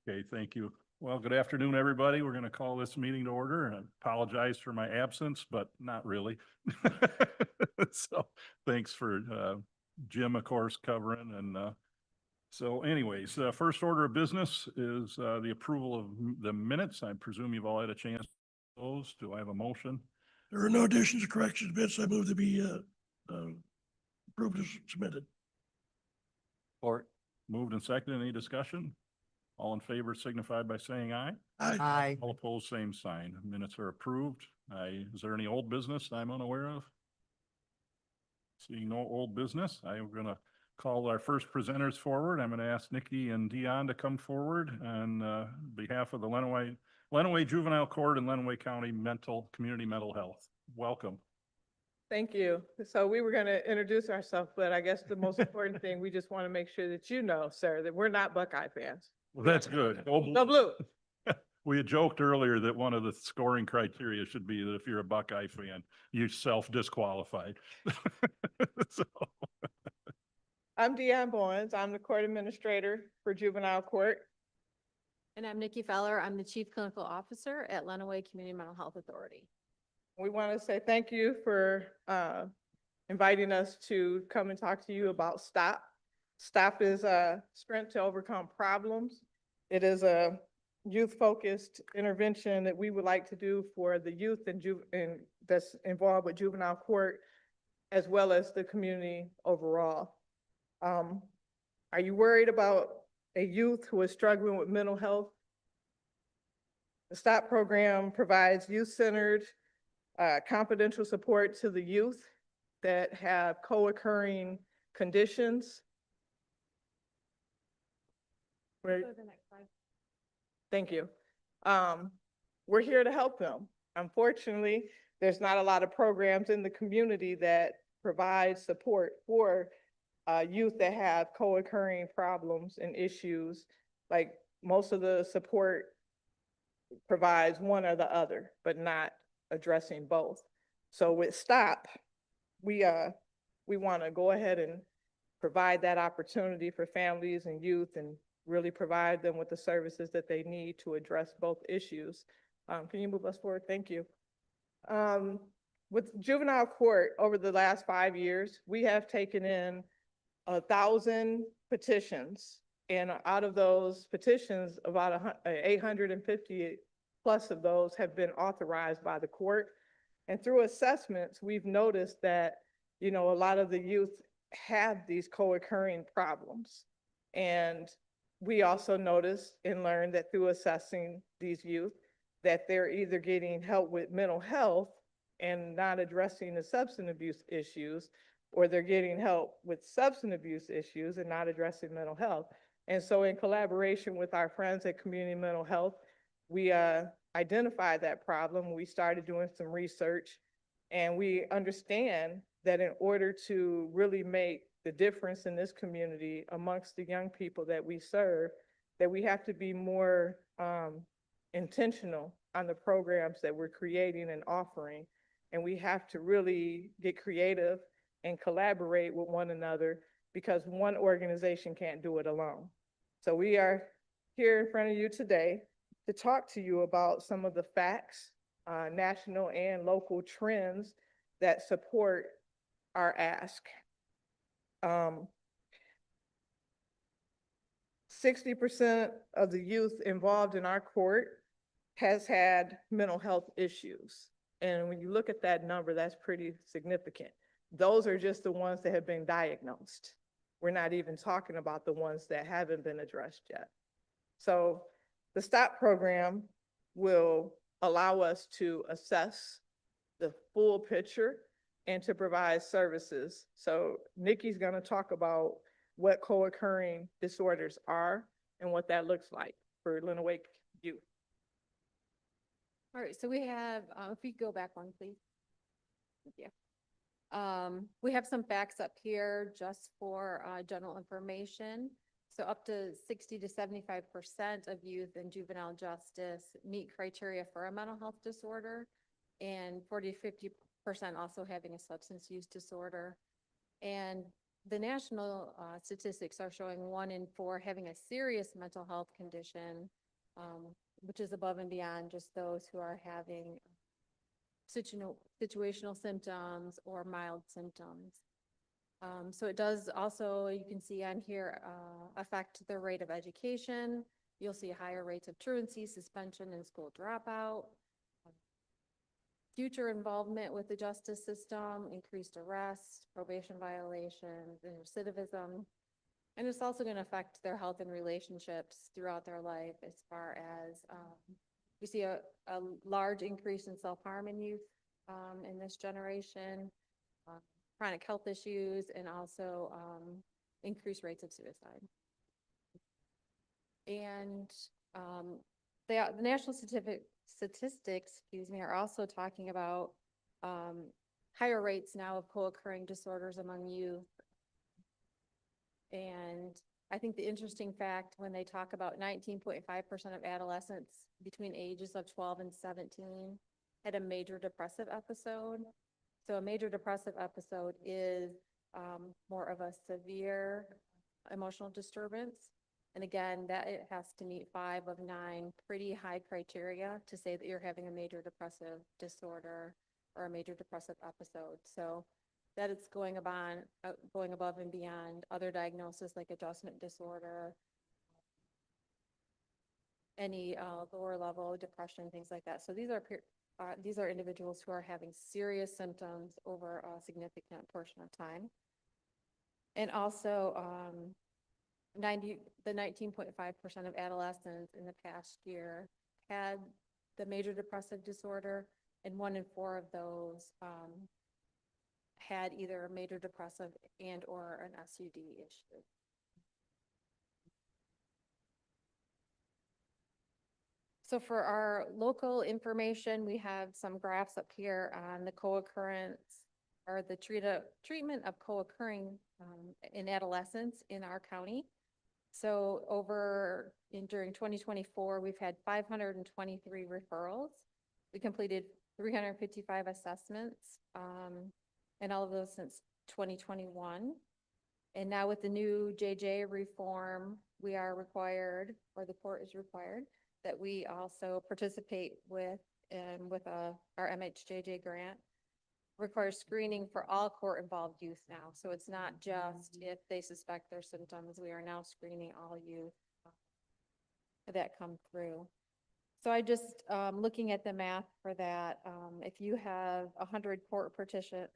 Okay, thank you. Well, good afternoon, everybody. We're going to call this meeting to order, and I apologize for my absence, but not really. So thanks for Jim, of course, covering. And so anyways, first order of business is the approval of the minutes. I presume you've all had a chance to those. Do I have a motion? There are no additions or corrections, minutes. I move to be approved as submitted. Or moved and seconded. Any discussion? All in favor signify by saying aye. Aye. All opposed, same sign. Minutes are approved. Is there any old business I'm unaware of? Seeing no old business, I'm going to call our first presenters forward. I'm going to ask Nikki and Dion to come forward on behalf of the Lenawee Juvenile Court and Lenawee County Community Mental Health. Welcome. Thank you. So we were going to introduce ourselves, but I guess the most important thing, we just want to make sure that you know, sir, that we're not Buckeye fans. Well, that's good. Go blue. We had joked earlier that one of the scoring criteria should be that if you're a Buckeye fan, you self-disqualified. So. I'm Deanne Bowens. I'm the court administrator for juvenile court. And I'm Nikki Feller. I'm the Chief Clinical Officer at Lenawee Community Mental Health Authority. We want to say thank you for inviting us to come and talk to you about STOP. STOP is Strength to Overcome Problems. It is a youth-focused intervention that we would like to do for the youth and that's involved with juvenile court, as well as the community overall. Are you worried about a youth who is struggling with mental health? The STOP program provides youth-centered, confidential support to the youth that have co-occurring conditions. Right. Thank you. We're here to help them. Unfortunately, there's not a lot of programs in the community that provide support for youth that have co-occurring problems and issues. Like most of the support provides one or the other, but not addressing both. So with STOP, we want to go ahead and provide that opportunity for families and youth and really provide them with the services that they need to address both issues. Can you move us forward? Thank you. With juvenile court over the last 5 years, we have taken in 1,000 petitions, and out of those petitions, about 850 plus of those have been authorized by the court. And through assessments, we've noticed that, a lot of the youth have these co-occurring problems. And we also noticed and learned that through assessing these youth, that they're either getting help with mental health and not addressing the substance abuse issues, or they're getting help with substance abuse issues and not addressing mental health. And so in collaboration with our friends at Community Mental Health, we identified that problem. We started doing some research, and we understand that in order to really make the difference in this community amongst the young people that we serve, that we have to be more intentional on the programs that we're creating and offering. And we have to really get creative and collaborate with one another, because one organization can't do it alone. So we are here in front of you today to talk to you about some of the facts, national and local trends that support our ask. 60% of the youth involved in our court has had mental health issues. And when you look at that number, that's pretty significant. Those are just the ones that have been diagnosed. We're not even talking about the ones that haven't been addressed yet. So the STOP program will allow us to assess the full picture and to provide services. So Nikki's going to talk about what co-occurring disorders are and what that looks like for Lenawee youth. All right, so we have, if we go back one, please. Yeah. We have some facts up here just for general information. So up to 60 to 75% of youth in juvenile justice meet criteria for a mental health disorder, and 40 to 50% also having a substance use disorder. And the national statistics are showing 1 in 4 having a serious mental health condition, which is above and beyond just those who are having situational symptoms or mild symptoms. So it does also, you can see on here, affect the rate of education. You'll see higher rates of truancy, suspension, and school dropout. Future involvement with the justice system, increased arrests, probation violations, and recidivism. And it's also going to affect their health and relationships throughout their life, as far as we see a large increase in self-harm in youth in this generation, chronic health issues, and also increased rates of suicide. And the national statistics, excuse me, are also talking about higher rates now of co-occurring disorders among youth. And I think the interesting fact when they talk about 19.5% of adolescents between ages of 12 and 17 had a major depressive episode. So a major depressive episode is more of a severe emotional disturbance. And again, that it has to meet 5 of 9 pretty high criteria to say that you're having a major depressive disorder or a major depressive episode. So that it's going above and beyond other diagnoses like adjustment disorder, any lower level depression, things like that. So these are individuals who are having serious symptoms over a significant portion of time. And also, the 19.5% of adolescents in the past year had the major depressive disorder, and 1 in 4 of those had either a major depressive and or an SUD issue. So for our local information, we have some graphs up here on the co-occurrence or the treatment of co-occurring in adolescents in our county. So during 2024, we've had 523 referrals. We completed 355 assessments, and all of those since 2021. And now with the new JJ reform, we are required, or the court is required, that we also participate with our MHJJ grant. Requires screening for all court-involved youth now. So it's not just if they suspect their symptoms. We are now screening all youth that come through. So I just, looking at the math for that, if you have 100 court petitions,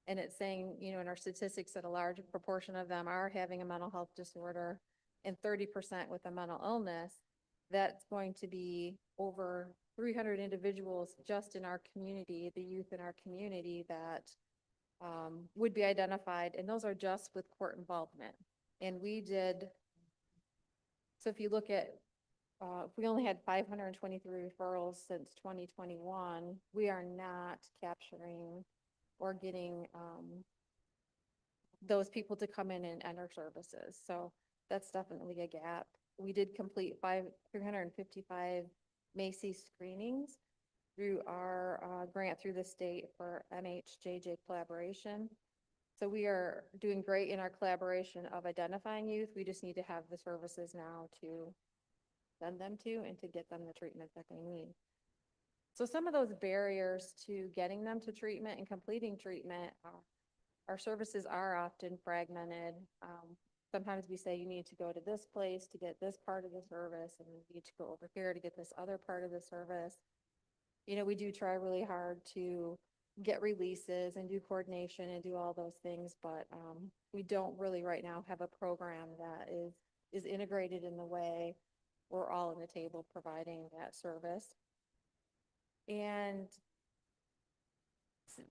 and it's saying, you know, in our statistics that a large proportion of them are having a mental health disorder and 30% with a mental illness, that's going to be over 300 individuals just in our community, the youth in our community that would be identified, and those are just with court involvement. And we did, so if you look at, if we only had 523 referrals since 2021, we are not capturing or getting those people to come in and enter services. So that's definitely a gap. We did complete 355 Macy screenings through our grant through the state for MHJJ collaboration. So we are doing great in our collaboration of identifying youth. We just need to have the services now to send them to and to get them the treatment that they need. So some of those barriers to getting them to treatment and completing treatment, our services are often fragmented. Sometimes we say you need to go to this place to get this part of the service, and you need to go over here to get this other part of the service. You know, we do try really hard to get releases and do coordination and do all those things, but we don't really right now have a program that is integrated in the way we're all in the table providing that service. And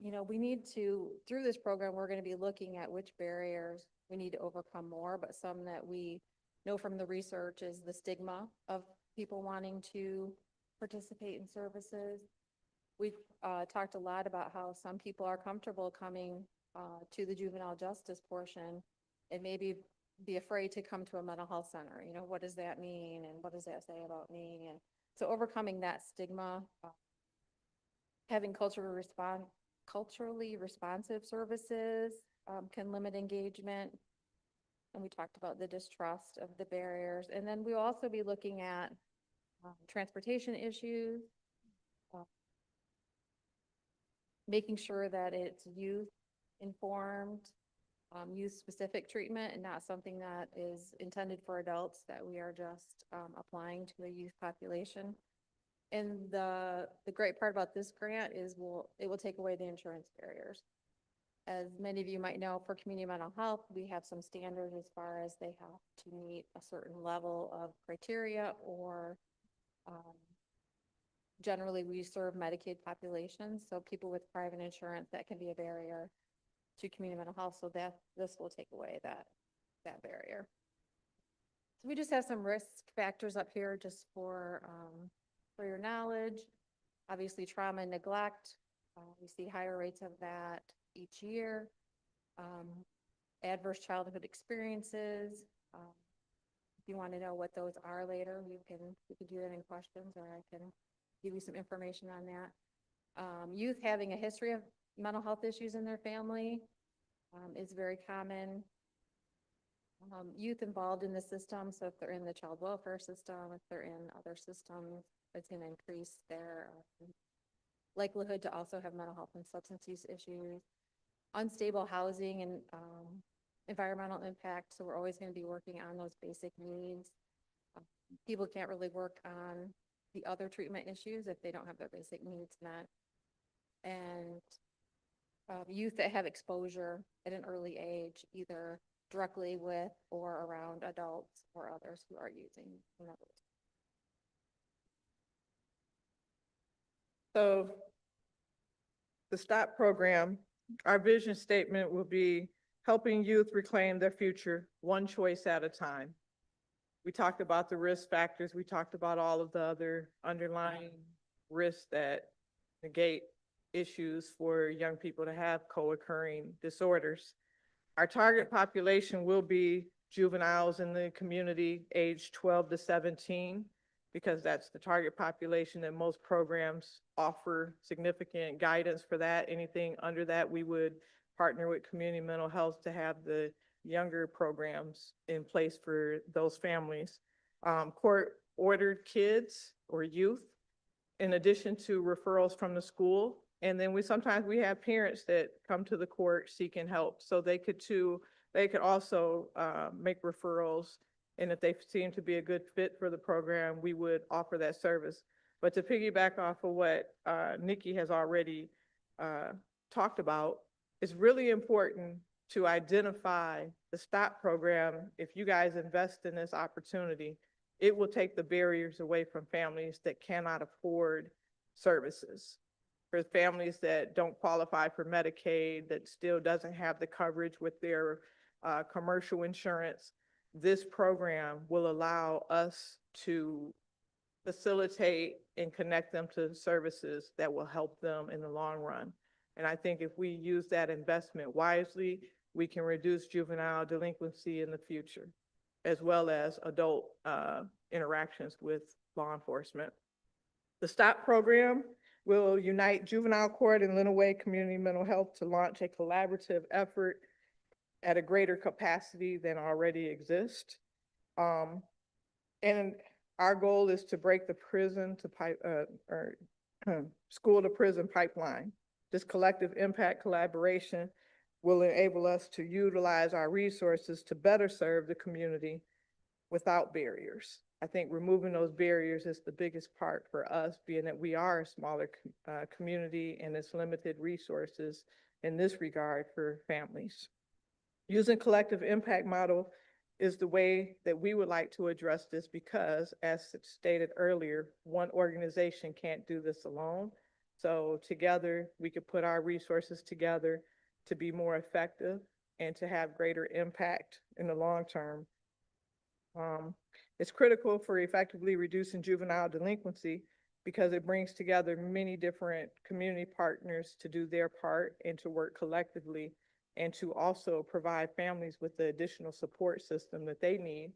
you know, we need to, through this program, we're going to be looking at which barriers we need to overcome more, but some that we know from the research is the stigma of people wanting to participate in services. We talked a lot about how some people are comfortable coming to the juvenile justice portion and maybe be afraid to come to a mental health center. You know, what does that mean? And what does that say about me? And so overcoming that stigma, having culturally responsive services can limit engagement. And we talked about the distrust of the barriers. And then we'll also be looking at transportation issues, making sure that it's youth informed, youth-specific treatment and not something that is intended for adults that we are just applying to a youth population. And the great part about this grant is it will take away the insurance barriers. As many of you might know, for community mental health, we have some standards as far as they have to meet a certain level of criteria, or generally we serve Medicaid populations, so people with private insurance, that can be a barrier to community mental health, so that this will take away that barrier. So we just have some risk factors up here just for your knowledge. Obviously, trauma and neglect, we see higher rates of that each year. Adverse childhood experiences. If you want to know what those are later, we can do that in questions, or I can give you some information on that. Youth having a history of mental health issues in their family is very common. Youth involved in the system, so if they're in the child welfare system, if they're in other systems, it's going to increase their likelihood to also have mental health and substance use issues. Unstable housing and environmental impact, so we're always going to be working on those basic needs. People can't really work on the other treatment issues if they don't have their basic needs met. And youth that have exposure at an early age, either directly with or around adults or others who are using. So the STOP program, our vision statement will be helping youth reclaim their future one choice at a time. We talked about the risk factors. We talked about all of the other underlying risks that negate issues for young people to have co-occurring disorders. Our target population will be juveniles in the community aged 12 to 17, because that's the target population, and most programs offer significant guidance for that. Anything under that, we would partner with community mental health to have the younger programs in place for those families. Court-ordered kids or youth, in addition to referrals from the school. And then sometimes we have parents that come to the court seeking help, so they could also make referrals. And if they seem to be a good fit for the program, we would offer that service. But to piggyback off of what Nikki has already talked about, it's really important to identify the STOP program. If you guys invest in this opportunity, it will take the barriers away from families that cannot afford services. For families that don't qualify for Medicaid, that still doesn't have the coverage with their commercial insurance, this program will allow us to facilitate and connect them to services that will help them in the long run. And I think if we use that investment wisely, we can reduce juvenile delinquency in the future, as well as adult interactions with law enforcement. The STOP program will unite juvenile court and Lenawee community mental health to launch a collaborative effort at a greater capacity than already exists. And our goal is to break the prison to school to prison pipeline. This collective impact collaboration will enable us to utilize our resources to better serve the community without barriers. I think removing those barriers is the biggest part for us, being that we are a smaller community and it's limited resources in this regard for families. Using collective impact model is the way that we would like to address this, because as stated earlier, one organization can't do this alone. So together we could put our resources together to be more effective and to have greater impact in the long term. It's critical for effectively reducing juvenile delinquency because it brings together many different community partners to do their part and to work collectively, and to also provide families with the additional support system that they need.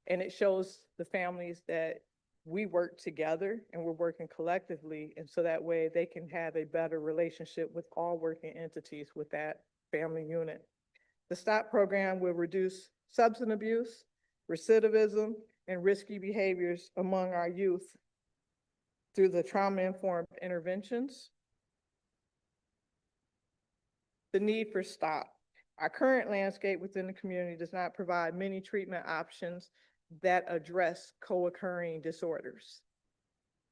And it shows the families that we work together and we're working collectively, and so that way they can have a better relationship with all working entities with that family unit. The STOP program will reduce substance abuse, recidivism, and risky behaviors among our youth through the trauma-informed interventions. The need for STOP. Our current landscape within the community does not provide many treatment options that address co-occurring disorders.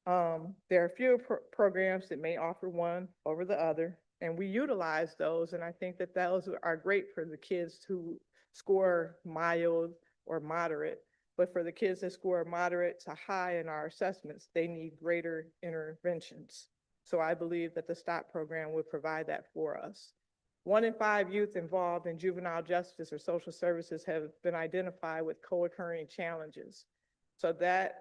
There are few programs that may offer one over the other, and we utilize those, and I think that those are great for the kids who score mild or moderate, but for the kids that score moderate to high in our assessments, they need greater interventions. So I believe that the STOP program would provide that for us. 1 in 5 youth involved in juvenile justice or social services have been identified with co-occurring challenges. So that's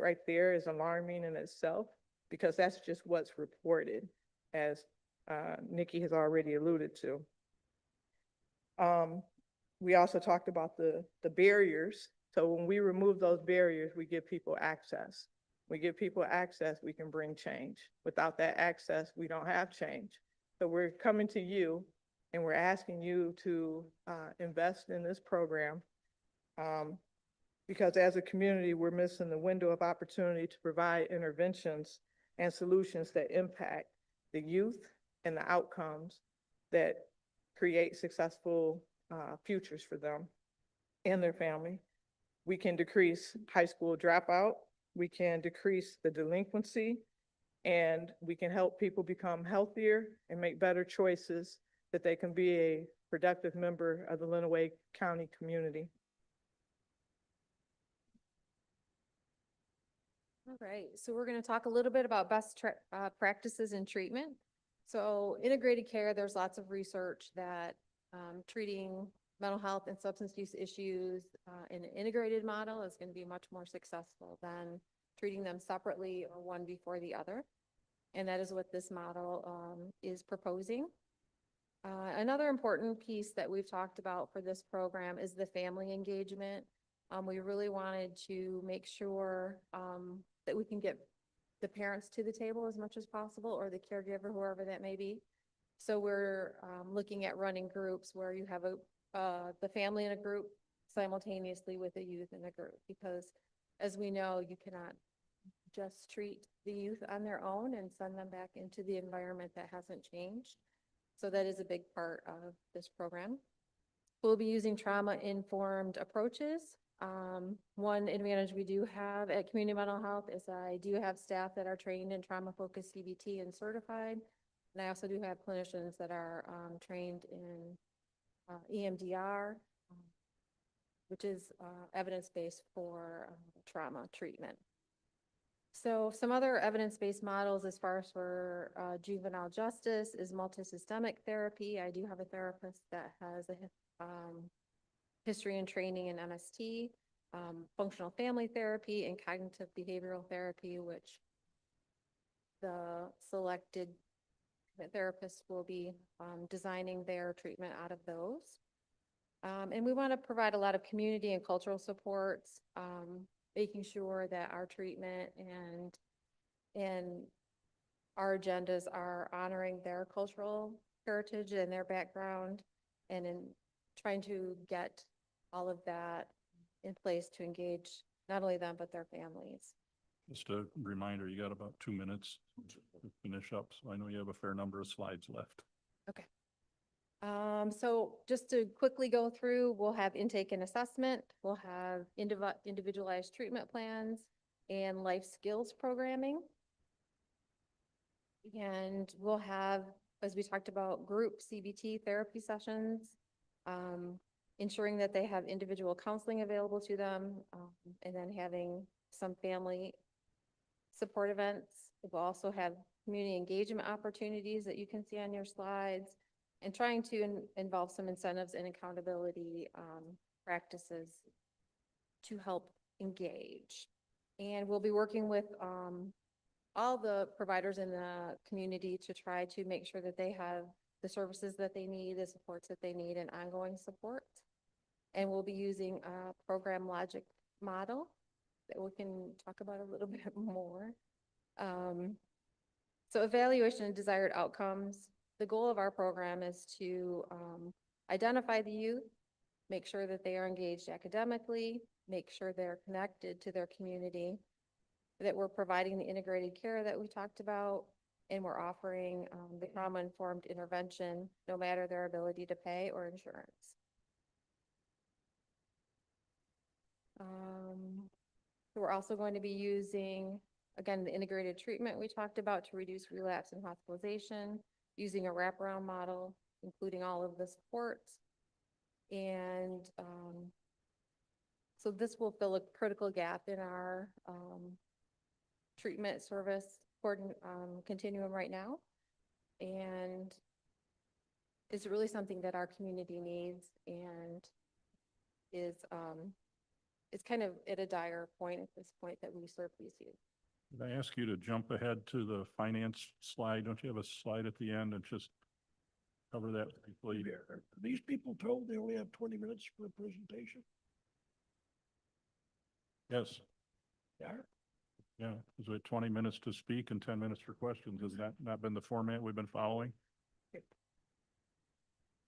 right there is alarming in itself, because that's just what's reported, as Nikki has already alluded to. We also talked about the barriers. So when we remove those barriers, we give people access. We give people access, we can bring change. Without that access, we don't have change. So we're coming to you and we're asking you to invest in this program, because as a community, we're missing the window of opportunity to provide interventions and solutions that impact the youth and the outcomes that create successful futures for them and their family. We can decrease high school dropout, we can decrease the delinquency, and we can help people become healthier and make better choices that they can be a productive member of the Lenawee County community. All right, so we're going to talk a little bit about best practices in treatment. So integrated care, there's lots of research that treating mental health and substance use issues in an integrated model is going to be much more successful than treating them separately or one before the other. And that is what this model is proposing. Another important piece that we've talked about for this program is the family engagement. We really wanted to make sure that we can get the parents to the table as much as possible, or the caregiver, whoever that may be. So we're looking at running groups where you have the family in a group simultaneously with the youth in a group, because as we know, you cannot just treat the youth on their own and send them back into the environment that hasn't changed. So that is a big part of this program. We'll be using trauma-informed approaches. One advantage we do have at Community Mental Health is I do have staff that are trained in trauma-focused CBT and certified. And I also do have clinicians that are trained in EMDR, which is evidence-based for trauma treatment. So some other evidence-based models as far as for juvenile justice is multisystemic therapy. I do have a therapist that has a history and training in MST, functional family therapy, and cognitive behavioral therapy, which the selected therapists will be designing their treatment out of those. And we want to provide a lot of community and cultural supports, making sure that our treatment and our agendas are honoring their cultural heritage and their background, and in trying to get all of that in place to engage not only them, but their families. Just a reminder, you got about 2 minutes to finish up, so I know you have a fair number of slides left. Okay. So just to quickly go through, we'll have intake and assessment, we'll have individualized treatment plans and life skills programming. And we'll have, as we talked about, group CBT therapy sessions, ensuring that they have individual counseling available to them, and then having some family support events. We'll also have community engagement opportunities that you can see on your slides, and trying to involve some incentives and accountability practices to help engage. And we'll be working with, all the providers in the community to try to make sure that they have the services that they need, the supports that they need, and ongoing support. And we'll be using a program logic model that we can talk about a little bit more. So evaluation and desired outcomes. The goal of our program is to identify the youth, make sure that they are engaged academically, make sure they're connected to their community, that we're providing the integrated care that we talked about, and we're offering the trauma-informed intervention, no matter their ability to pay or insurance. So we're also going to be using, again, the integrated treatment we talked about to reduce relapse and hospitalization, using a wraparound model, including all of the supports. And so this will fill a critical gap in our treatment service continuum right now. And it's really something that our community needs, and is it's kind of at a dire point at this point that we serve these youth. Could I ask you to jump ahead to the finance slide? Don't you have a slide at the end and just cover that briefly? Are these people told they only have 20 minutes for a presentation? Yes, Yeah. yeah, because we had 20 minutes to speak and 10 minutes for questions. Has that not been the format we've been following?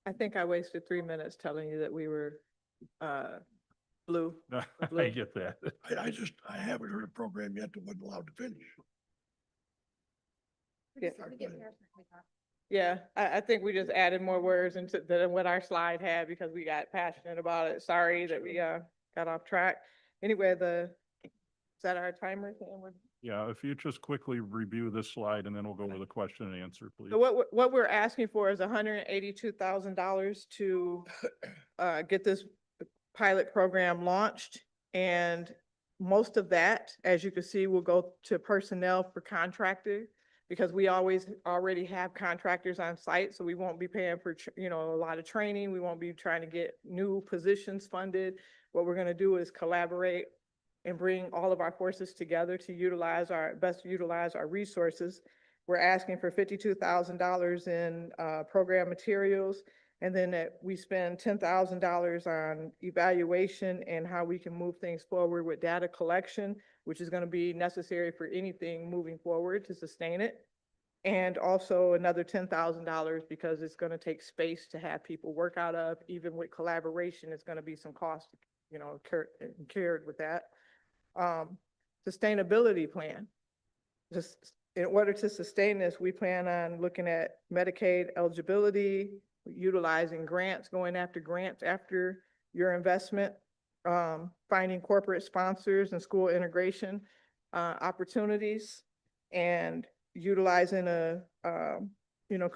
I think I wasted 3 minutes telling you that we were, blue. I Blue. get that. I haven't heard a program yet that wasn't allowed to finish. Yeah. We get passionate, we talk. Yeah, I think we just added more words into than what our slide had because we got passionate about it. Sorry that we got off track. Anyway, is that our timer? Yeah, if you just quickly review this slide and then we'll go with the question and answer, please. So what we're asking for is $182,000 to get this pilot program launched. And most of that, as you can see, will go to personnel for contractor, because we already have contractors on site. So we won't be paying for, a lot of training. We won't be trying to get new positions funded. What we're going to do is collaborate and bring all of our forces together to best utilize our resources. We're asking for $52,000 in program materials, and then that we spend $10,000 on evaluation and how we can move things forward with data collection, which is going to be necessary for anything moving forward to sustain it. And also another $10,000 because it's going to take space to have people work out of. Even with collaboration, it's going to be some cost, carried with that. Sustainability plan. Just in order to sustain this, we plan on looking at Medicaid eligibility, utilizing grants, going after grants after your investment, finding corporate sponsors and school integration opportunities, and utilizing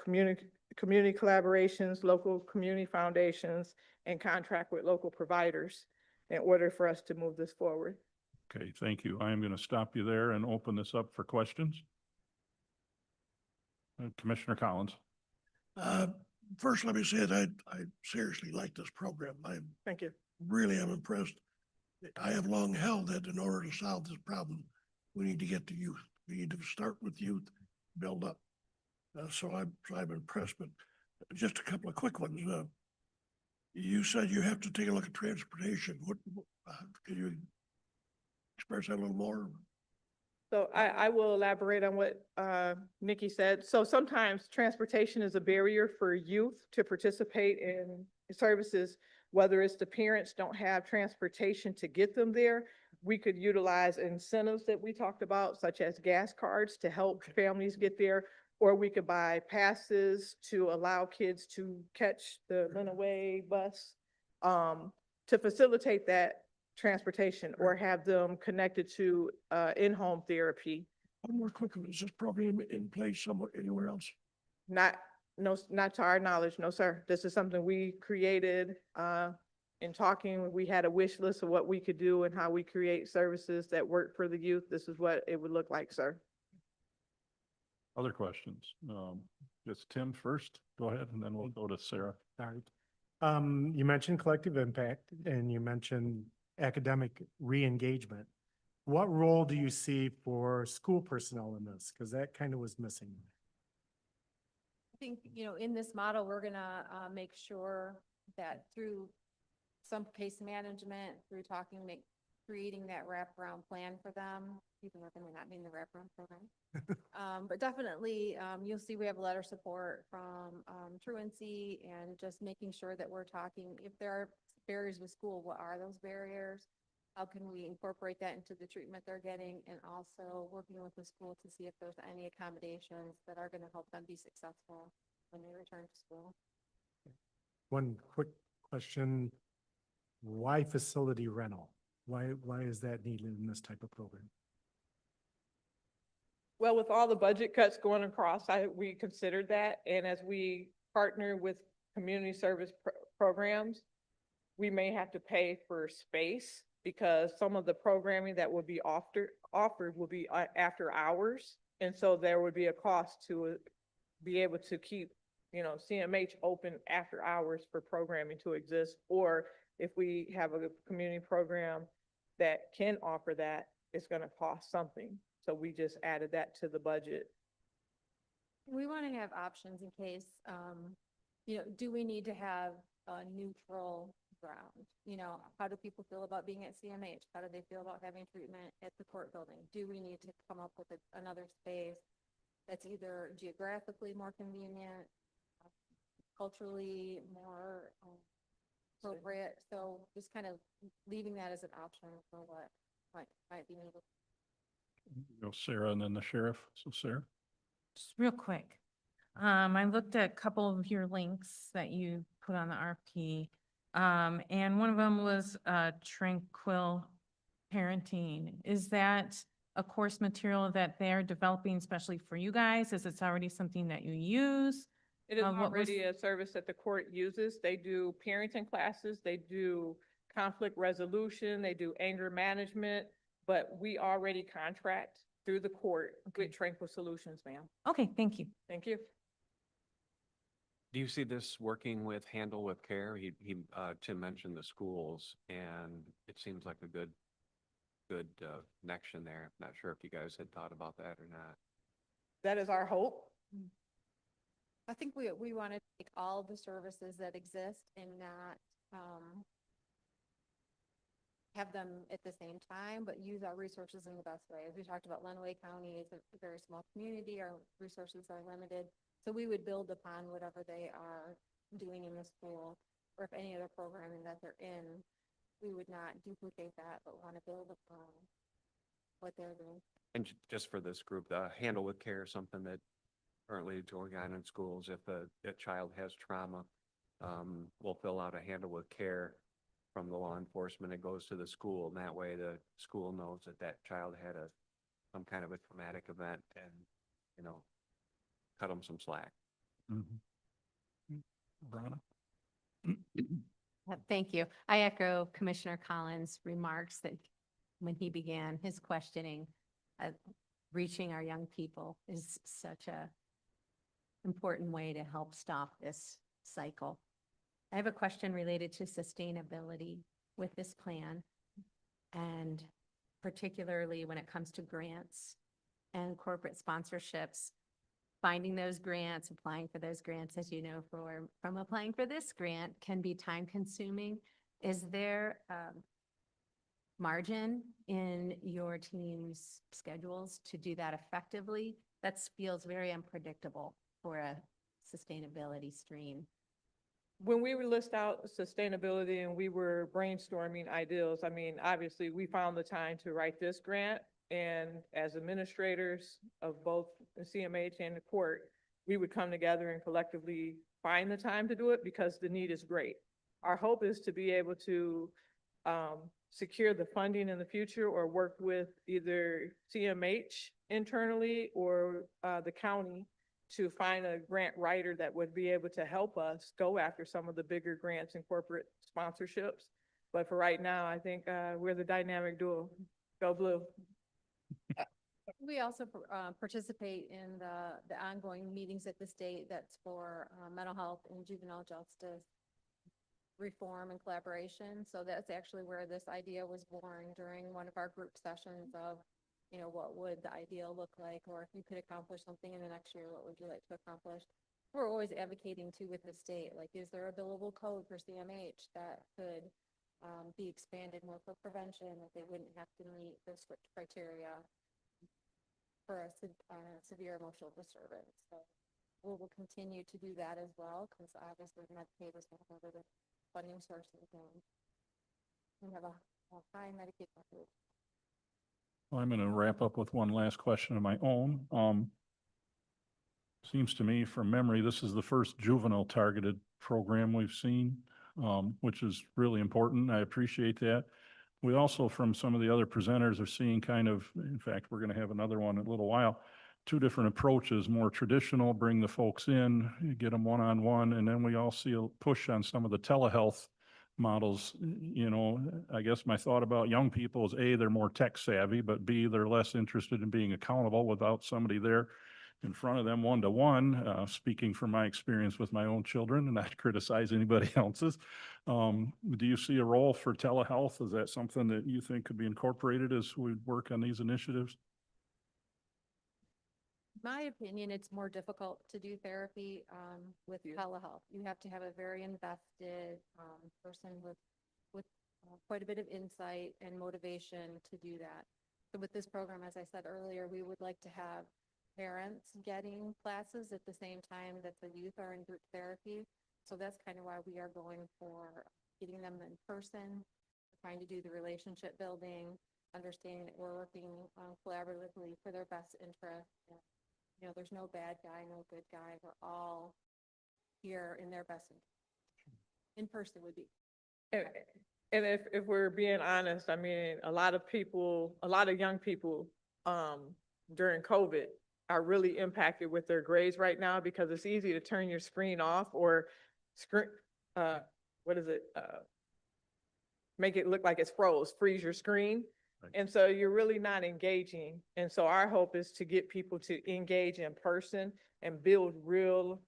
community collaborations, local community foundations, and contract with local providers in order for us to move this forward. Okay, thank you. I am going to stop you there and open this up for questions. Commissioner Collins. First, let me say that I seriously like this program. I Thank you. really am impressed. I have long held that in order to solve this problem, we need to get to youth. We need to start with youth, build up. So I'm impressed, but just a couple of quick ones. You said you have to take a look at transportation. Can you express that a little more? So I will elaborate on what Nikki said. So sometimes transportation is a barrier for youth to participate in services, whether it's the parents don't have transportation to get them there. We could utilize incentives that we talked about, such as gas cards to help families get there, or we could buy passes to allow kids to catch the Lenawee bus to facilitate that transportation, or have them connected to in-home therapy. One more quick one. Is this program in place somewhere, anywhere else? Not to our knowledge, no, sir. This is something we created in talking. We had a wish list of what we could do and how we create services that work for the youth. This is what it would look like, sir. Other questions? Just Tim first. Go ahead, and then we'll go to Sarah. All right. You mentioned collective impact and you mentioned academic re-engagement. what role do you see for school personnel in this? Because that kind of was missing. I think, in this model, we're gonna, make sure that through some case management, through creating that wraparound plan for them, even though they may not be in the wraparound program. But definitely, you'll see we have letter support from, truancy and just making sure that we're talking, if there are barriers with school, what are those barriers? How can we incorporate that into the treatment they're getting, and also working with the school to see if there's any accommodations that are gonna help them be successful when they return to school. One quick question, why facility rental? Why is that needed in this type of program? Well, with all the budget cuts going across, we considered that, and as we partner with community service programs, we may have to pay for space because some of the programming that will be offered will be after hours. And so there would be a cost to be able to keep, CMH open after hours for programming to exist. Or if we have a community program that can offer that, it's gonna cost something. So we just added that to the budget. We want to have options in case, do we need to have a neutral ground? How do people feel about being at CMH? How do they feel about having treatment at the court building? Do we need to come up with another space that's either geographically more convenient, culturally more appropriate? So just kind of leaving that as an option for what might be needed. Go Sarah and then the sheriff. So Sarah? Just real quick. I looked at a couple of your links that you put on the RFP. And one of them was, tranquil parenting. Is that a course material that they're developing especially for you guys? Is it already something that you use? It is what was- already a service that the court uses. They do parenting classes, they do conflict resolution, they do anger management, but we already contract through the court Okay. with Tranquil Solutions, ma'am. Okay, thank you. Thank you. Do you see this working with Handle with Care? Tim mentioned the schools, and it seems like a good connection there. I'm not sure if you guys had thought about that or not. That is our hope. I think we want to take all the services that exist and not, have them at the same time, but use our resources in the best way. As we talked about, Lenawee County is a very small community, our resources are limited. So we would build upon whatever they are doing in the school, or if any other programming that they're in, we would not duplicate that, but want to build upon what they're doing. And just for this group, the Handle with Care is something that currently is going on in schools. If a child has trauma, we'll fill out a Handle with Care from the law enforcement. It goes to the school, and that way the school knows that that child had some kind of a traumatic event, and cut them some slack. Bronna? Thank you. I echo Commissioner Collins' remarks that when he began his questioning, reaching our young people is such a important way to help stop this cycle. I have a question related to sustainability with this plan, and particularly when it comes to grants and corporate sponsorships. Finding those grants, applying for those grants, as you know, from applying for this grant can be time consuming. Is there margin in your team's schedules to do that effectively? That feels very unpredictable for a sustainability stream. When we would list out sustainability and we were brainstorming ideas, obviously we found the time to write this grant. And as administrators of both the CMH and the court, we would come together and collectively find the time to do it because the need is great. Our hope is to be able to secure the funding in the future or work with either CMH internally or the county to find a grant writer that would be able to help us go after some of the bigger grants and corporate sponsorships. But for right now, I think we're the dynamic duo. Go Blue. We also participate in the ongoing meetings at the state that's for mental health and juvenile justice. reform and collaboration. So that's actually where this idea was born during one of our group sessions of, you know, what would the ideal look like? Or if you could accomplish something in the next year, what would you like to accomplish? We're always advocating too with the state, like, is there a billable code for CMH that could be expanded more for prevention, that they wouldn't have to meet the strict criteria for a severe emotional disturbance? So we will continue to do that as well, because obviously Medicaid is one of the funding sources, and we have a high Medicaid population. Well, I'm going to wrap up with one last question of my own. Seems to me from memory, this is the first juvenile targeted program we've seen, which is really important. I appreciate that. We also, from some of the other presenters, are seeing kind of, in fact, we're going to have another one in a little while, two different approaches, more traditional, bring the folks in, get them one-on-one, and then we all see a push on some of the telehealth models. You know, I guess my thought about young people is A, they're more tech savvy, but B, they're less interested in being accountable without somebody there in front of them one-to-one, speaking from my experience with my own children and not criticize anybody else's. Do you see a role for telehealth? Is that something that you think could be incorporated as we work on these initiatives? My opinion, it's more difficult to do therapy with telehealth. You have to have a very invested person with quite a bit of insight and motivation to do that. So with this program, as I said earlier, we would like to have parents getting classes at the same time that the youth are in group therapy. So that's kind of why we are going for getting them in person, trying to do the relationship building, understanding that we're working collaboratively for their best interest. You know, there's no bad guy, no good guy. We're all here in their best interest. In person would be. And if we're being honest, I mean, a lot of young people, during COVID are really impacted with their grades right now, because it's easy to turn your screen off or make it look like it's freeze your screen. Right. And so you're really not engaging. And so our hope is to get people to engage in person and build real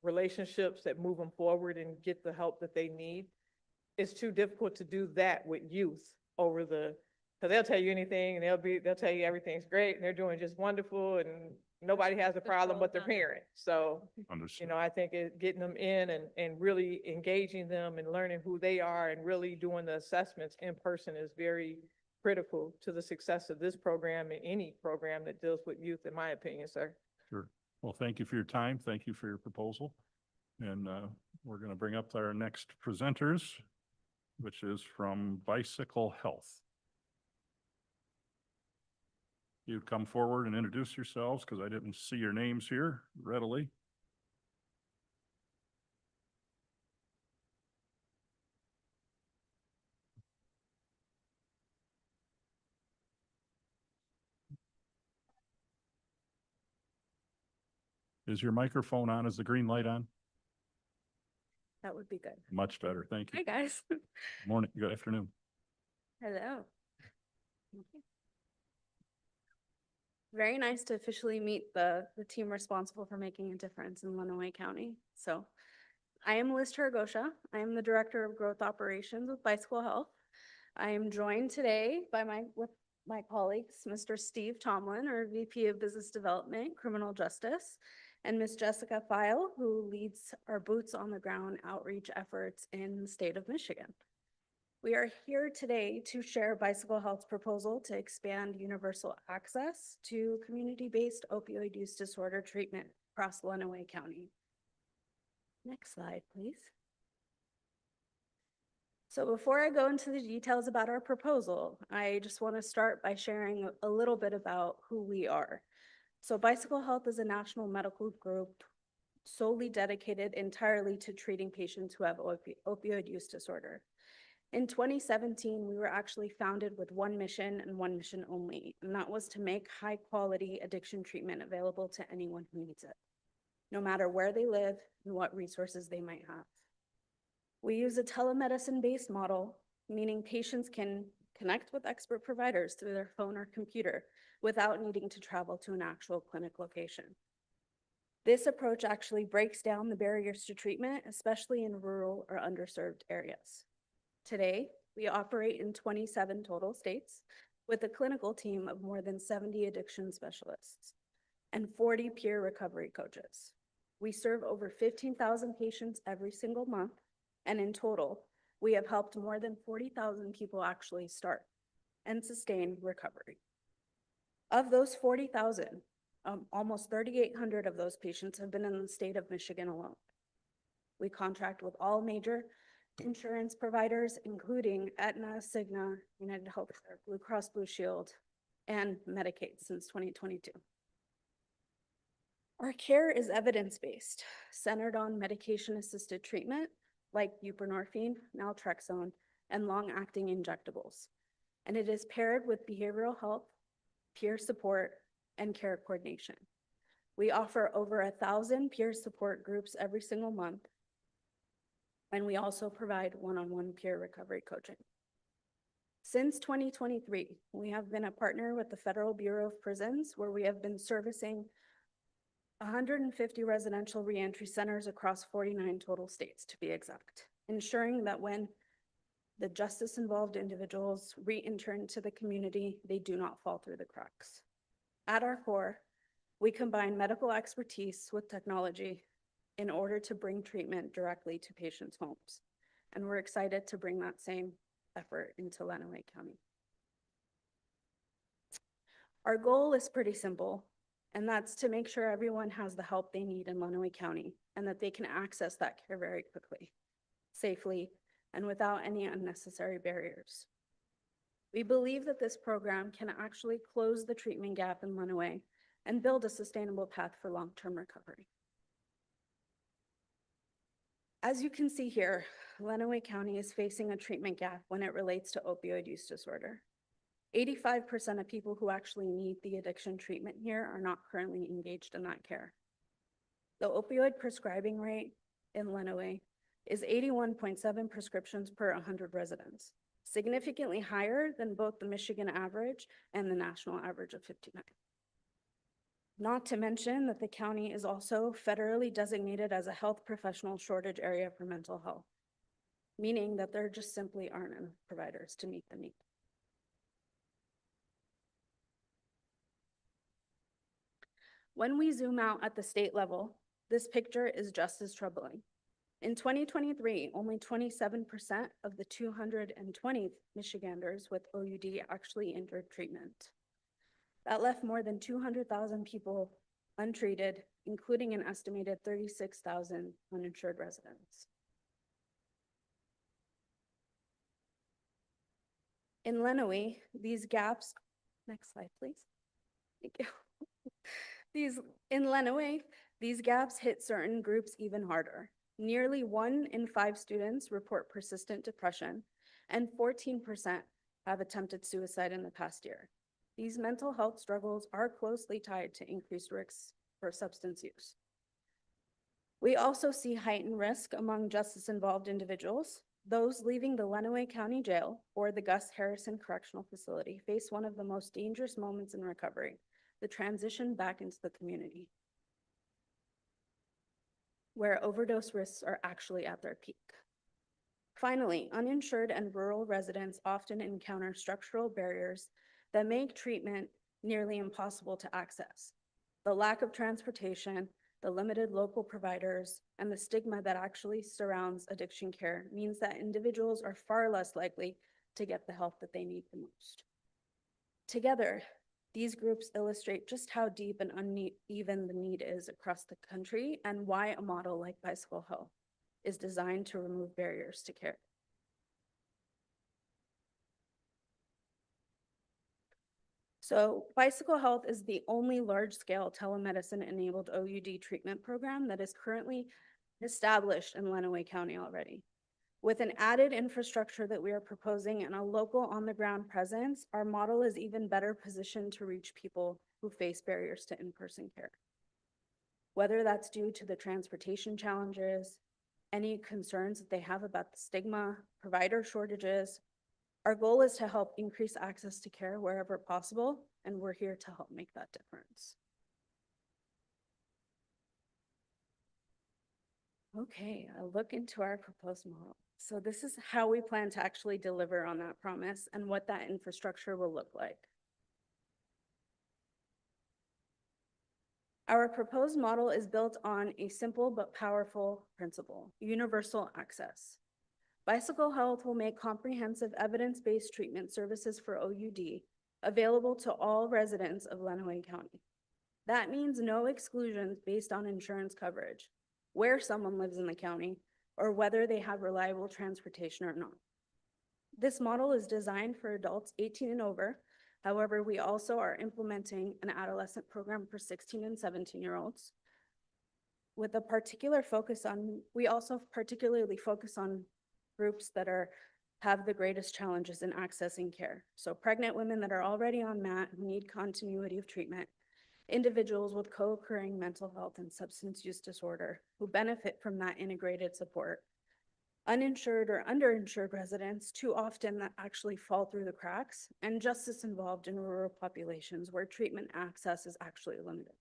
relationships that move them forward and get the help that they need. It's too difficult to do that with youth because they'll tell you anything and they'll tell you everything's great and they're doing just wonderful and nobody has a problem but their parent. So, Understood. you know, I think getting them in and really engaging them and learning who they are and really doing the assessments in person is very critical to the success of this program and any program that deals with youth, in my opinion, sir. Sure. Well, thank you for your time. Thank you for your proposal. And we're going to bring up our next presenters, which is from Bicycle Health. You'd come forward and introduce yourselves because I didn't see your names here readily. Is your microphone on? Is the green light on? That would be good. Much better. Thank you. Hi, guys. Morning. Good afternoon. Hello. Thank you. Very nice to officially meet the team responsible for making a difference in Lenawee County. So I am Liz Taragosha. I am the Director of Growth Operations with Bicycle Health. I am joined today by with my colleagues, Mr. Steve Tomlin, our VP of Business Development, Criminal Justice, and Ms. Jessica File, who leads our boots on the ground outreach efforts in the state of Michigan. We are here today to share Bicycle Health's proposal to expand universal access to community-based opioid use disorder treatment across Lenawee County. Next slide, please. So before I go into the details about our proposal, I just want to start by sharing a little bit about who we are. So Bicycle Health is a national medical group solely dedicated entirely to treating patients who have opioid use disorder. In 2017, we were actually founded with one mission and one mission only, and that was to make high-quality addiction treatment available to anyone who needs it, no matter where they live and what resources they might have. We use a telemedicine-based model, meaning patients can connect with expert providers through their phone or computer without needing to travel to an actual clinic location. This approach actually breaks down the barriers to treatment, especially in rural or underserved areas. Today, we operate in 27 total states with a clinical team of more than 70 addiction specialists and 40 peer recovery coaches. We serve over 15,000 patients every single month, and in total, we have helped more than 40,000 people actually start and sustain recovery. Of those 40,000, almost 3,800 of those patients have been in the state of Michigan alone. We contract with all major insurance providers, including Aetna, Cigna, United Healthcare, Blue Cross Blue Shield, and Medicaid since 2022. Our care is evidence-based, centered on medication-assisted treatment like buprenorphine, naltrexone, and long-acting injectables. And it is paired with behavioral health, peer support, and care coordination. We offer over 1,000 peer support groups every single month, and we also provide one-on-one peer recovery coaching. Since 2023, we have been a partner with the Federal Bureau of Prisons, where we have been servicing 150 residential reentry centers across 49 total states, to be exact, ensuring that when the justice-involved individuals re-enter into the community, they do not fall through the cracks. At our core, we combine medical expertise with technology in order to bring treatment directly to patients' homes. And we're excited to bring that same effort into Lenawee County. Our goal is pretty simple, and that's to make sure everyone has the help they need in Lenawee County and that they can access that care very quickly, safely, and without any unnecessary barriers. We believe that this program can actually close the treatment gap in Lenawee and build a sustainable path for long-term recovery. As you can see here, Lenawee County is facing a treatment gap when it relates to opioid use disorder. 85% of people who actually need the addiction treatment here are not currently engaged in that care. The opioid prescribing rate in Lenawee is 81.7 prescriptions per 100 residents, significantly higher than both the Michigan average and the national average of 59. Not to mention that the county is also federally designated as a health professional shortage area for mental health, meaning that there just simply aren't enough providers to meet the need. When we zoom out at the state level, this picture is just as troubling. In 2023, only 27% of the 220 Michiganders with OUD actually entered treatment. That left more than 200,000 people untreated, including an estimated 36,000 uninsured residents. In Lenawee, these gaps, next slide, please. Thank you. In Lenawee, these gaps hit certain groups even harder. Nearly 1 in 5 students report persistent depression, and 14% have attempted suicide in the past year. These mental health struggles are closely tied to increased risks for substance use. We also see heightened risk among justice-involved individuals. Those leaving the Lenawee County Jail or the Gus Harrison Correctional Facility face one of the most dangerous moments in recovery, the transition back into the community, where overdose risks are actually at their peak. Finally, uninsured and rural residents often encounter structural barriers that make treatment nearly impossible to access. The lack of transportation, the limited local providers, and the stigma that actually surrounds addiction care means that individuals are far less likely to get the help that they need the most. Together, these groups illustrate just how deep and uneven the need is across the country and why a model like Bicycle Health is designed to remove barriers to care. So Bicycle Health is the only large-scale telemedicine-enabled OUD treatment program that is currently established in Lenawee County already. With an added infrastructure that we are proposing and a local on-the-ground presence, our model is even better positioned to reach people who face barriers to in-person care. Whether that's due to the transportation challenges, any concerns that they have about the stigma, provider shortages, our goal is to help increase access to care wherever possible, and we're here to help make that difference. Okay, a look into our proposed model. So this is how we plan to actually deliver on that promise and what that infrastructure will look like. Our proposed model is built on a simple but powerful principle: universal access. Bicycle Health will make comprehensive evidence-based treatment services for OUD available to all residents of Lenawee County. That means no exclusions based on insurance coverage, where someone lives in the county, or whether they have reliable transportation or not. This model is designed for adults 18 and over. However, we also are implementing an adolescent program for 16 and 17-year-olds. With a particular focus on, we also particularly focus on groups that have the greatest challenges in accessing care. So pregnant women that are already on MAT who need continuity of treatment, individuals with co-occurring mental health and substance use disorder who benefit from that integrated support, uninsured or underinsured residents too often that actually fall through the cracks, and justice involved in rural populations where treatment access is actually limited.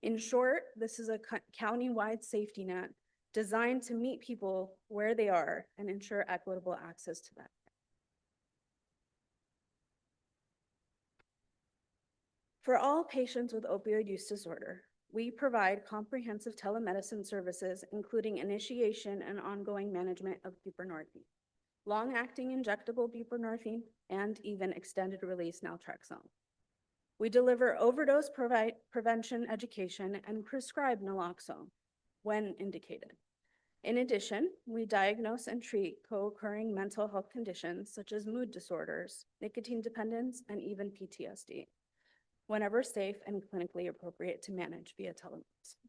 In short, this is a county-wide safety net designed to meet people where they are and ensure equitable access to that. For all patients with opioid use disorder, we provide comprehensive telemedicine services, including initiation and ongoing management of buprenorphine, long-acting injectable buprenorphine, and even extended release naltrexone. We deliver overdose prevention education and prescribe naloxone when indicated. In addition, we diagnose and treat co-occurring mental health conditions such as mood disorders, nicotine dependence, and even PTSD, whenever safe and clinically appropriate to manage via telemedicine.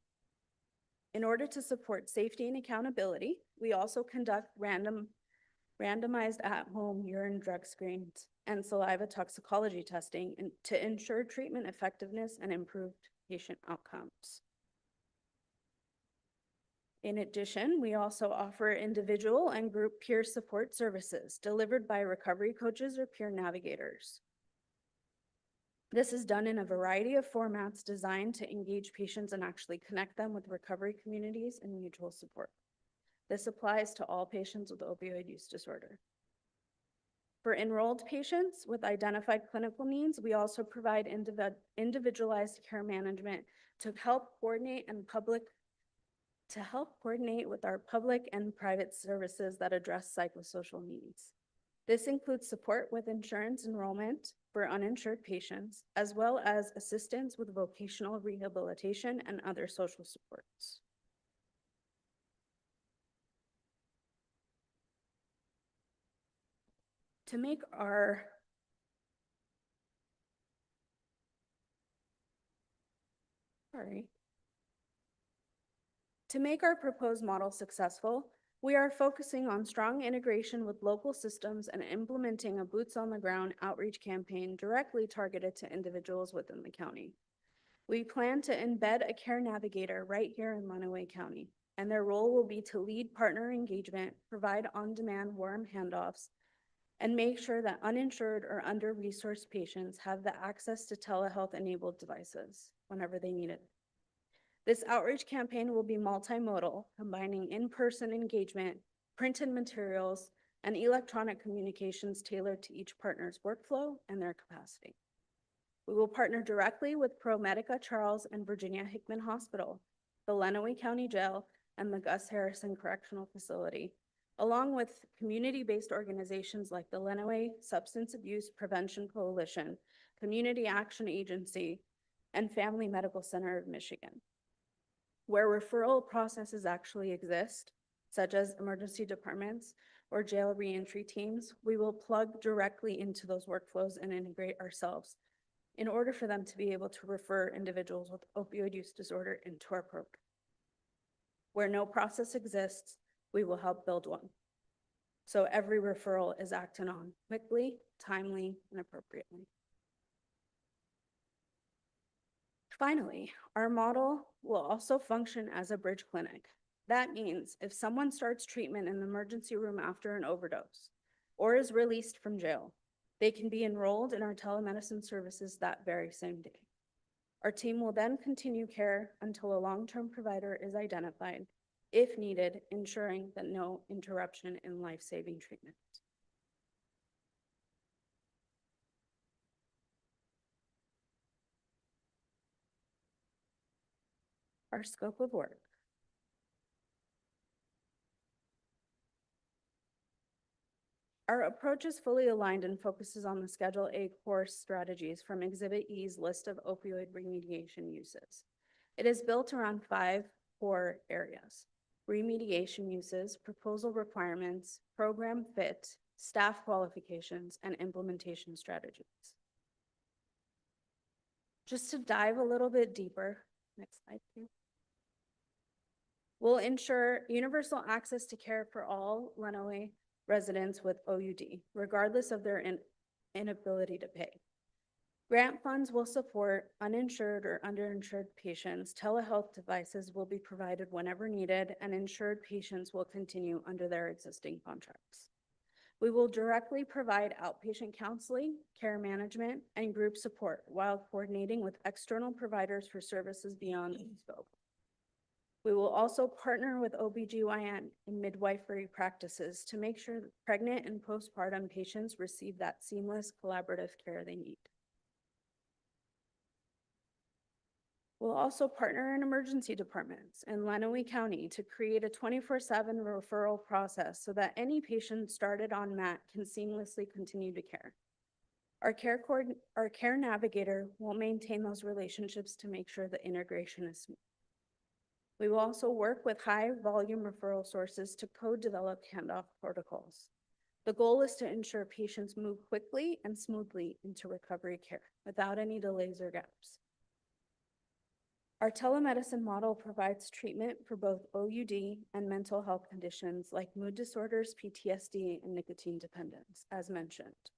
In order to support safety and accountability, we also conduct randomized at-home urine drug screens and saliva toxicology testing to ensure treatment effectiveness and improved patient outcomes. In addition, we also offer individual and group peer support services delivered by recovery coaches or peer navigators. This is done in a variety of formats designed to engage patients and actually connect them with recovery communities and mutual support. This applies to all patients with opioid use disorder. For enrolled patients with identified clinical needs, we also provide individualized care management to help coordinate with our public and private services that address psychosocial needs. This includes support with insurance enrollment for uninsured patients, as well as assistance with vocational rehabilitation and other social supports. To make our proposed model successful, we are focusing on strong integration with local systems and implementing a boots-on-the-ground outreach campaign directly targeted to individuals within the county. We plan to embed a care navigator right here in Lenawee County, and their role will be to lead partner engagement, provide on-demand warm handoffs, and make sure that uninsured or under-resourced patients have the access to telehealth-enabled devices whenever they need it. This outreach campaign will be multimodal, combining in-person engagement, printed materials, and electronic communications tailored to each partner's workflow and their capacity. We will partner directly with ProMedica Charles and Virginia Hickman Hospital, the Lenawee County Jail, and the Gus Harrison Correctional Facility, along with community-based organizations like the Lenawee Substance Abuse Prevention Coalition, Community Action Agency, and Family Medical Center of Michigan. Where referral processes actually exist, such as emergency departments or jail reentry teams, we will plug directly into those workflows and integrate ourselves in order for them to be able to refer individuals with opioid use disorder into our program. Where no process exists, we will help build one. So every referral is acted on quickly, timely, and appropriately. Finally, our model will also function as a bridge clinic. That means if someone starts treatment in the emergency room after an overdose or is released from jail, they can be enrolled in our telemedicine services that very same day. Our team will then continue care until a long-term provider is identified, if needed, ensuring that no interruption in life-saving treatment. Our scope of work. Our approach is fully aligned and focuses on the Schedule A course strategies from Exhibit E's list of opioid remediation uses. It is built around 5 core areas: remediation uses, proposal requirements, program fit, staff qualifications, and implementation strategies. Just to dive a little bit deeper, next slide, please. We'll ensure universal access to care for all Lenawee residents with OUD, regardless of their inability to pay. Grant funds will support uninsured or underinsured patients. Telehealth devices will be provided whenever needed, and insured patients will continue under their existing contracts. We will directly provide outpatient counseling, care management, and group support while coordinating with external providers for services beyond the scope. We will also partner with OBGYN and midwifery practices to make sure that pregnant and postpartum patients receive that seamless collaborative care they need. We'll also partner in emergency departments in Lenawee County to create a 24/7 referral process so that any patient started on MAT can seamlessly continue to care. Our care navigator will maintain those relationships to make sure the integration is smooth. We will also work with high-volume referral sources to co-develop handoff protocols. The goal is to ensure patients move quickly and smoothly into recovery care without any delays or gaps. Our telemedicine model provides treatment for both OUD and mental health conditions like mood disorders, PTSD, and nicotine dependence, as mentioned.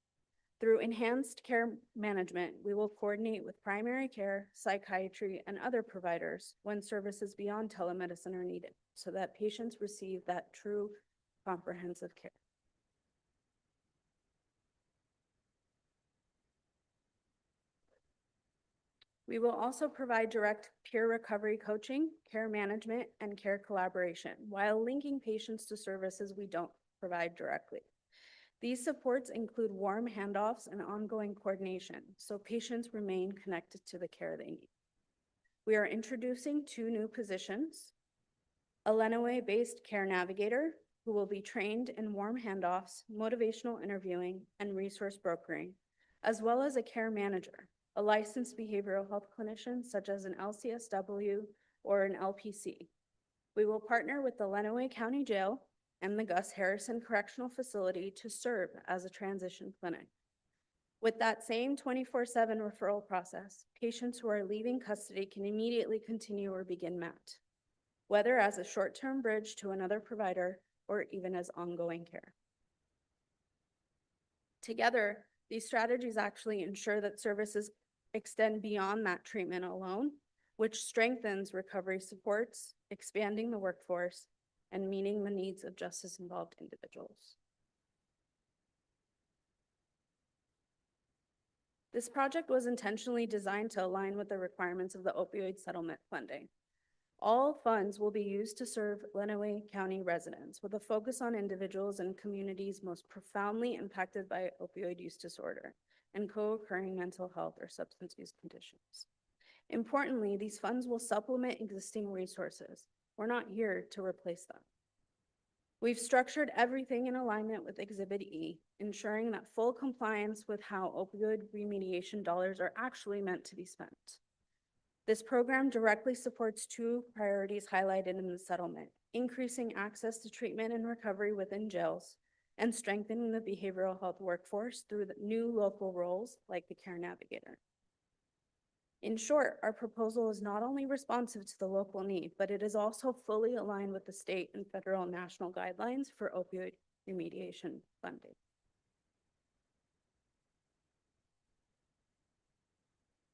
Through enhanced care management, we will coordinate with primary care, psychiatry, and other providers when services beyond telemedicine are needed, so that patients receive that true comprehensive care. We will also provide direct peer recovery coaching, care management, and care collaboration while linking patients to services we don't provide directly. These supports include warm handoffs and ongoing coordination, so patients remain connected to the care they need. We are introducing 2 new positions: a Lenawee-based care navigator who will be trained in warm handoffs, motivational interviewing, and resource brokering, as well as a care manager, a licensed behavioral health clinician such as an LCSW or an LPC. We will partner with the Lenawee County Jail and the Gus Harrison Correctional Facility to serve as a transition clinic. With that same 24/7 referral process, patients who are leaving custody can immediately continue or begin MAT, whether as a short-term bridge to another provider or even as ongoing care. Together, these strategies actually ensure that services extend beyond that treatment alone, which strengthens recovery supports, expanding the workforce, and meeting the needs of justice-involved individuals. This project was intentionally designed to align with the requirements of the opioid settlement funding. All funds will be used to serve Lenawee County residents with a focus on individuals and communities most profoundly impacted by opioid use disorder and co-occurring mental health or substance use conditions. Importantly, these funds will supplement existing resources. We're not here to replace them. We've structured everything in alignment with Exhibit E, ensuring that full compliance with how opioid remediation dollars are actually meant to be spent. This program directly supports 2 priorities highlighted in the settlement: increasing access to treatment and recovery within jails, and strengthening the behavioral health workforce through the new local roles like the care navigator. In short, our proposal is not only responsive to the local need, but it is also fully aligned with the state and federal and national guidelines for opioid remediation funding.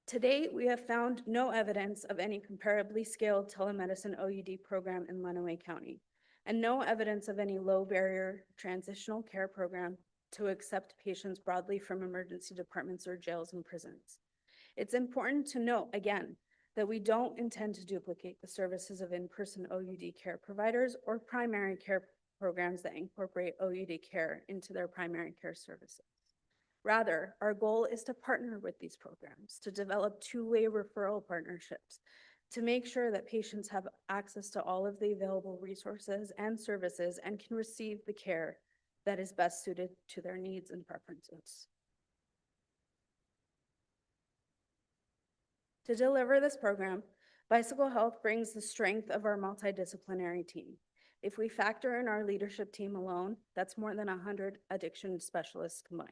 To date, we have found no evidence of any comparably scaled telemedicine OUD program in Lenawee County, and no evidence of any low-barrier transitional care program to accept patients broadly from emergency departments or jails and prisons. It's important to note, again, that we don't intend to duplicate the services of in-person OUD care providers or primary care programs that incorporate OUD care into their primary care services. Rather, our goal is to partner with these programs to develop two-way referral partnerships to make sure that patients have access to all of the available resources and services and can receive the care that is best suited to their needs and preferences. To deliver this program, Bicycle Health brings the strength of our multidisciplinary team. If we factor in our leadership team alone, that's more than 100 addiction specialists combined.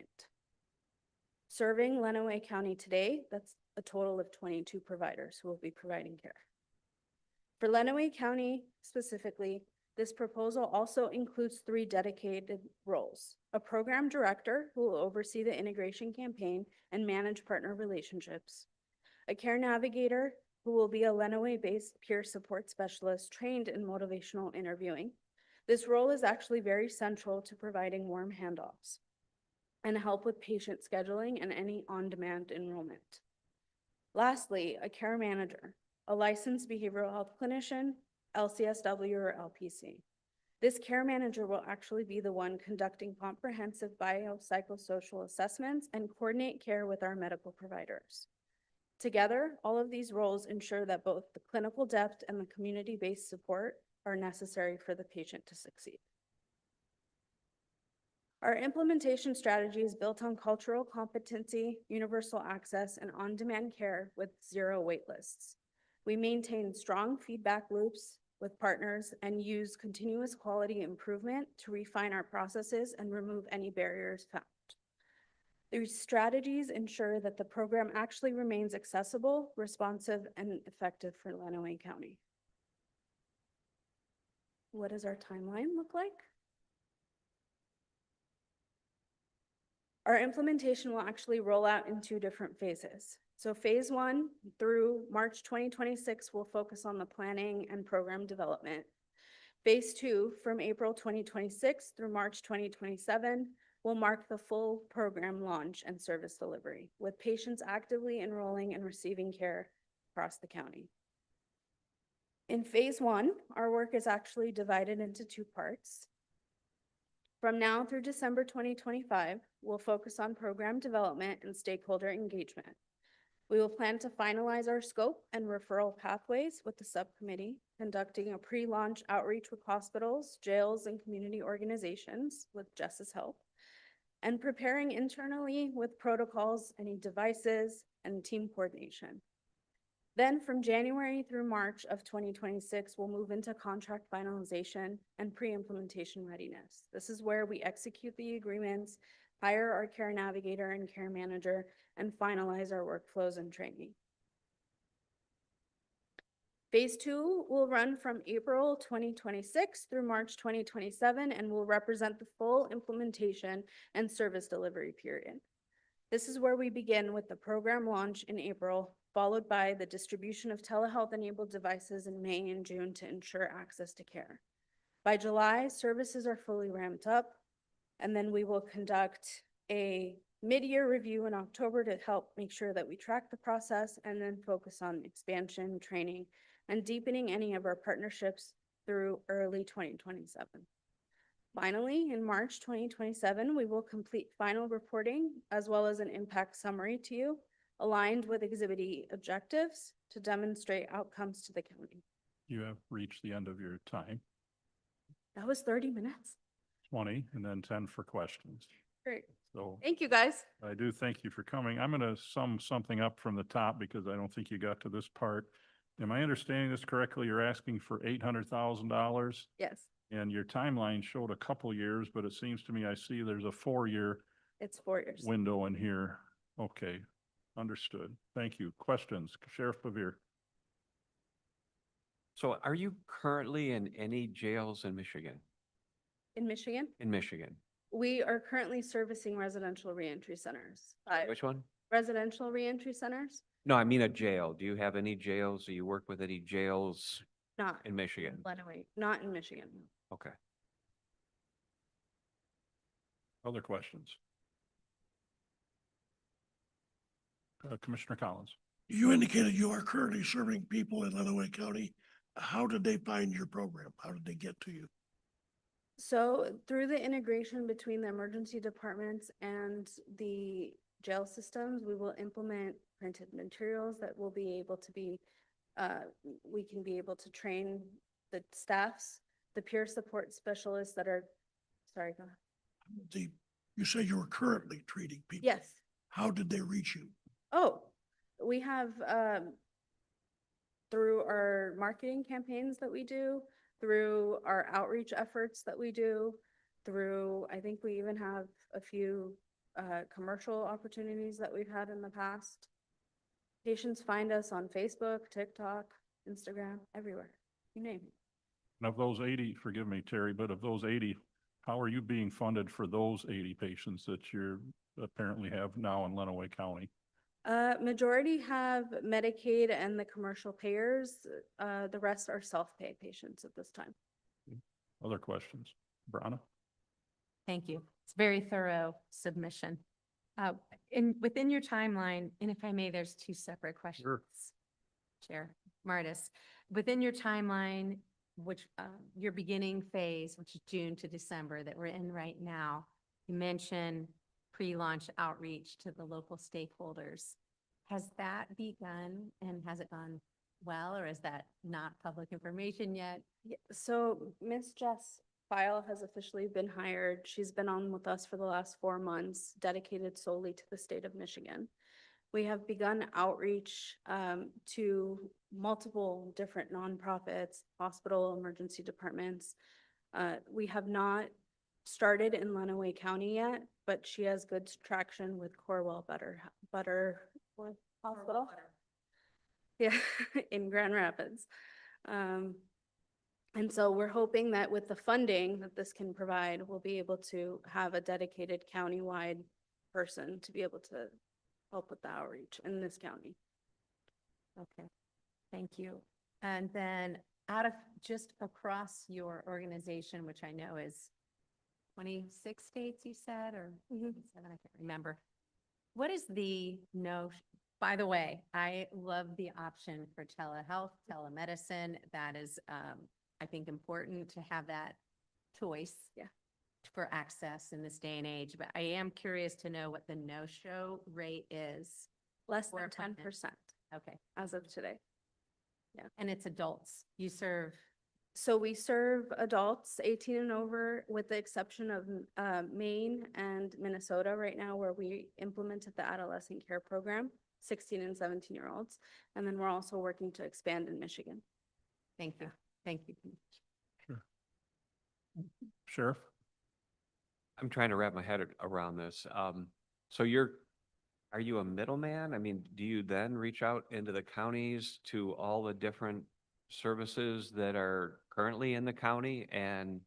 Serving Lenawee County today, that's a total of 22 providers who will be providing care. For Lenawee County specifically, this proposal also includes 3 dedicated roles: a program director who will oversee the integration campaign and manage partner relationships, a care navigator who will be a Lenawee-based peer support specialist trained in motivational interviewing. This role is actually very central to providing warm handoffs and help with patient scheduling and any on-demand enrollment. Lastly, a care manager, a licensed behavioral health clinician, LCSW or LPC. This care manager will actually be the one conducting comprehensive biopsychosocial assessments and coordinate care with our medical providers. Together, all of these roles ensure that both the clinical depth and the community-based support are necessary for the patient to succeed. Our implementation strategy is built on cultural competency, universal access, and on-demand care with 0 wait lists. We maintain strong feedback loops with partners and use continuous quality improvement to refine our processes and remove any barriers found. These strategies ensure that the program actually remains accessible, responsive, and effective for Lenawee County. What does our timeline look like? Our implementation will actually roll out in 2 different phases. So phase 1 through March 2026 will focus on the planning and program development. Phase 2 from April 2026 through March 2027 will mark the full program launch and service delivery, with patients actively enrolling and receiving care across the county. In phase 1, our work is actually divided into 2 parts. From now through December 2025, we'll focus on program development and stakeholder engagement. We will plan to finalize our scope and referral pathways with the subcommittee, conducting a pre-launch outreach with hospitals, jails, and community organizations with Jess's help, and preparing internally with protocols, any devices, and team coordination. Then from January through March of 2026, we'll move into contract finalization and pre-implementation readiness. This is where we execute the agreements, hire our care navigator and care manager, and finalize our workflows and training. Phase 2 will run from April 2026 through March 2027 and will represent the full implementation and service delivery period. This is where we begin with the program launch in April, followed by the distribution of telehealth-enabled devices in May and June to ensure access to care. By July, services are fully ramped up, and then we will conduct a mid-year review in October to help make sure that we track the process and then focus on expansion, training, and deepening any of our partnerships through early 2027. Finally, in March 2027, we will complete final reporting as well as an impact summary to you, aligned with Exhibit E objectives to demonstrate outcomes to the county. You have reached the end of your time, That was 30 minutes. 20, and then 10 for questions. Great. So Thank you, guys. I do thank you for coming. I'm going to sum something up from the top because I don't think you got to this part. Am I understanding this correctly? You're asking for $800,000 Yes, and your timeline showed a couple years, but it seems to me I see there's a 4-year it's 4 years. window in here. Okay, understood. Thank you. Questions? Sheriff Bevere. So are you currently in any jails in Michigan? In Michigan, In Michigan? we are currently servicing residential reentry centers. Which one? Residential reentry centers, No, I mean a jail. Do you have any jails? Do you work with any jails not in Michigan? Lenawee, not in Michigan. Okay. Other questions? Commissioner Collins. You indicated you are currently serving people in Lenawee County. How did they find your program? How did they get to you? So through the integration between the emergency departments and the jail systems, we will implement printed materials that will be able to be, we can be able to train the staffs, the peer support specialists that are, sorry, go ahead. You say you were currently treating people. Yes. How did they reach you? Oh, we have, through our marketing campaigns that we do, through our outreach efforts that we do, through, I think we even have a few, commercial opportunities that we've had in the past. Patients find us on Facebook, TikTok, Instagram, everywhere, you name it. And of those 80, forgive me, Terry, but of those 80, how are you being funded for those 80 patients that you apparently have now in Lenawee County? Majority have Medicaid and the commercial payers. The rest are self-pay patients at this time. Other questions? Brana? Thank you. It's a very thorough submission. Within your timeline, and if I may, there's two separate questions. Sure. Chair Martis, within your timeline, which, your beginning phase, which is June to December that we're in right now, you mentioned pre-launch outreach to the local stakeholders. Has that begun and has it gone well, or is that not public information yet? Yeah, so Miss Jess File has officially been hired. She's been on with us for the last 4 months, dedicated solely to the state of Michigan. We have begun outreach to multiple different nonprofits, hospital, emergency departments. We have not started in Lenawee County yet, but she has good traction with Corwell Butterworth Hospital. Yeah, in Grand Rapids. And so we're hoping that with the funding that this can provide, we'll be able to have a dedicated countywide person to be able to help with the outreach in this county. Okay, thank you. And then out of just across your organization, which I know is 26 states, you said, or 27, I can't remember. What is the by the way, I love the option for telehealth, telemedicine. That is, I think, important to have that choice. Yeah. For access in this day and age, but I am curious to know what the no-show rate is. Less for than appointments. 10% Okay, as of today. and it's adults. You serve, So we serve adults 18 and over, with the exception of Maine and Minnesota right now, where we implemented the adolescent care program, 16 and 17-year-olds. And then we're also working to expand in Michigan. thank you, thank you. Sheriff? I'm trying to wrap my head around this. So are you a middleman? I mean, do you then reach out into the counties to all the different services that are currently in the county and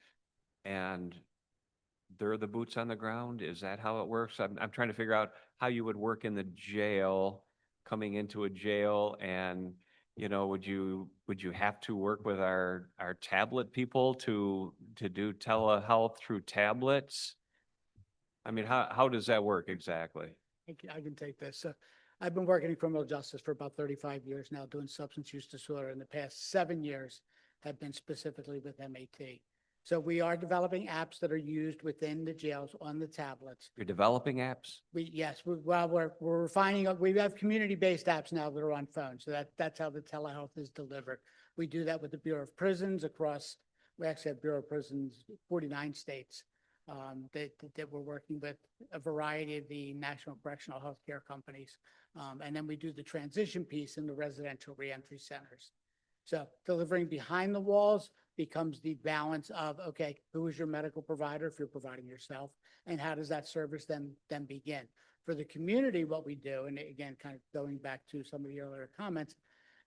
they're the boots on the ground? Is that how it works? I'm trying to figure out how you would work in the jail, coming into a jail, and would you have to work with our tablet people to do telehealth through tablets? I mean, how does that work exactly? I can take this. I've been working in criminal justice for about 35 years now, doing substance use disorder. In the past 7 years have been specifically with MAT. So we are developing apps that are used within the jails on the tablets. You're developing apps? We're refining, we have community-based apps now that are on phones. So that's how the telehealth is delivered. We do that with the Bureau of Prisons we actually have Bureau of Prisons, 49 states. That we're working with a variety of the national correctional healthcare companies. And then we do the transition piece in the residential reentry centers. So delivering behind the walls becomes the balance of, okay, who is your medical provider if you're providing yourself, and how does that service then begin? For the community, what we do, and again, kind of going back to some of the earlier comments,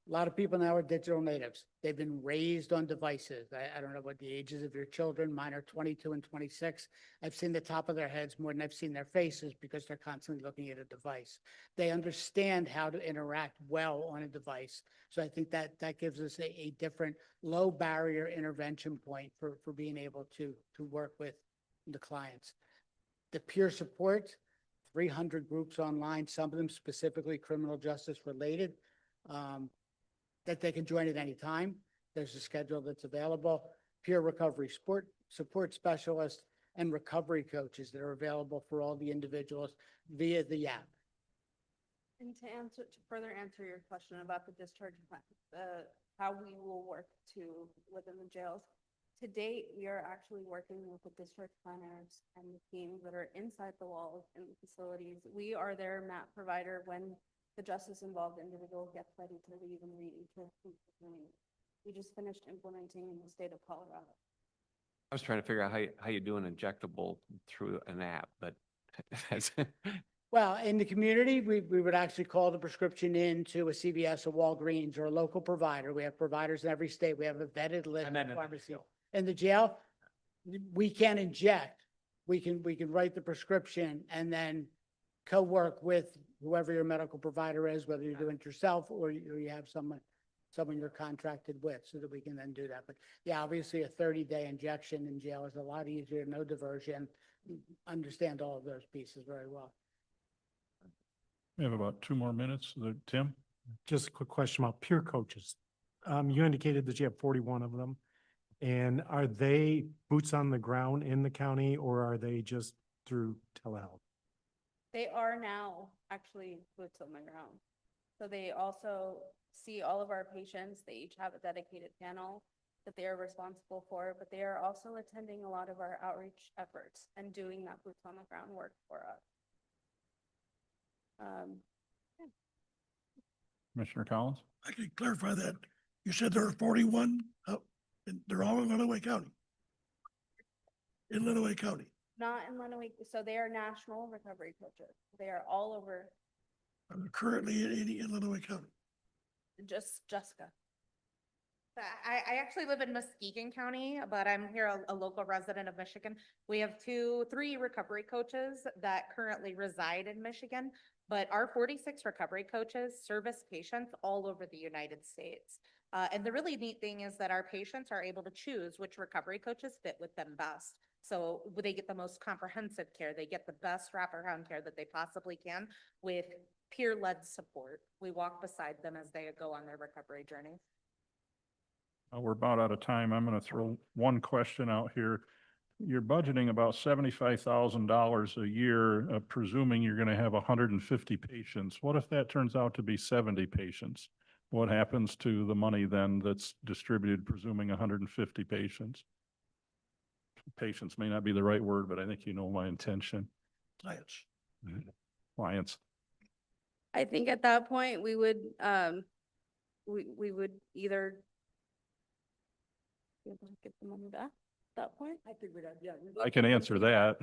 a lot of people now are digital natives. They've been raised on devices. I don't know what the ages of your children. Mine are 22 and 26. I've seen the top of their heads more than I've seen their faces because they're constantly looking at a device. They understand how to interact well on a device. So I think that gives us a different low barrier intervention point for being able to work with the clients. The peer support 300 groups online, some of them specifically criminal justice related, that they can join at any time. There's a schedule that's available, peer recovery support specialists, and recovery coaches that are available for all the individuals via the app. And to further answer your question about the discharge plan, how we will work within the jails. To date, we are actually working with the district planners and the teams that are inside the walls in the facilities. We are their map provider when the justice-involved individual gets ready to leave and re-enter the community. We just finished implementing in the state of Colorado. I was trying to figure out how you do an injectable through an app, but that's, Well, in the community, we would actually call the prescription in to a CVS, a Walgreens, or a local provider. We have providers in every state. We have a vetted list. And then of in the pharmacy. jail. In the jail, we can't inject. We can write the prescription and then co-work with whoever your medical provider is, whether you're doing it yourself or you have someone you're contracted with, so that we can then do that. But yeah, obviously a 30-day injection in jail is a lot easier, no diversion. Understand all of those pieces very well. We have about 2 more minutes. Tim? Just a quick question about peer coaches. You indicated that you have 41 of them. And are they boots on the ground in the county, or are they just through telehealth? They are now actually boots on the ground. So they also see all of our patients. They each have a dedicated panel that they are responsible for, but they are also attending a lot of our outreach efforts and doing that boots on the ground work for us. Commissioner Collins? I can clarify that. You said there are 41, and they're all in Lenawee County. In Lenawee County. Not in Lenawee, so they are national recovery coaches. They are all over, I'm currently in Lenawee County. just Jessica. I actually live in Muskegon County, but I'm here a local resident of Michigan. We have 3 recovery coaches that currently reside in Michigan, but our 46 recovery coaches service patients all over the United States. And the really neat thing is that our patients are able to choose which recovery coaches fit with them best. So they get the most comprehensive care. They get the best wraparound care that they possibly can with peer-led support. We walk beside them as they go on their recovery journey. We're about out of time. I'm going to throw one question out here. You're budgeting about $75,000 a year, presuming you're going to have 150 patients. What if that turns out to be 70 patients? What happens to the money then that's distributed, presuming 150 patients? Patients may not be the right word, but I think you know my intention. Clients. Clients. I think at that point, we would either get the money back at that point. I think we'd have, yeah. I can answer that.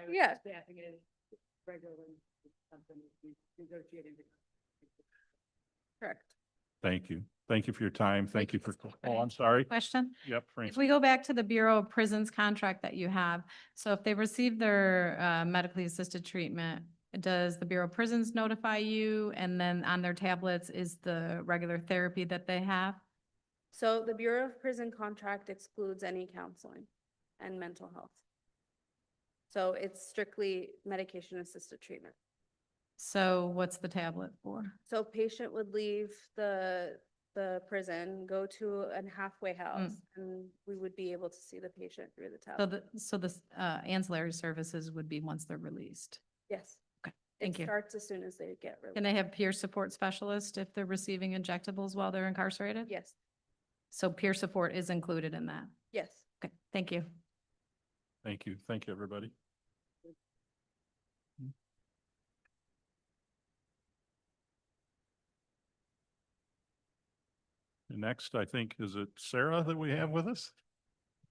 Yeah. Staffing it regularly, something we negotiating. Correct. Thank you. Thank you for your time. Thank you for, oh, I'm sorry. Question? Yep, If Francis. we go back to the Bureau of Prisons contract that you have, so if they receive their medically assisted treatment, does the Bureau of Prisons notify you? And then on their tablets is the regular therapy that they have? So the Bureau of Prison contract excludes any counseling and mental health. So it's strictly medication assisted treatment. So what's the tablet for? So patient would leave the prison, go to a halfway house, and we would be able to see the patient through the tablet. So the ancillary services would be once they're released. Yes. Okay, thank you. It starts as soon as they get Can released. they have peer support specialists if they're receiving injectables while they're incarcerated? Yes, So peer support is included in that? yes. Okay, thank you. Thank you. Thank you, everybody. Next, I think, is it Sarah that we have with us?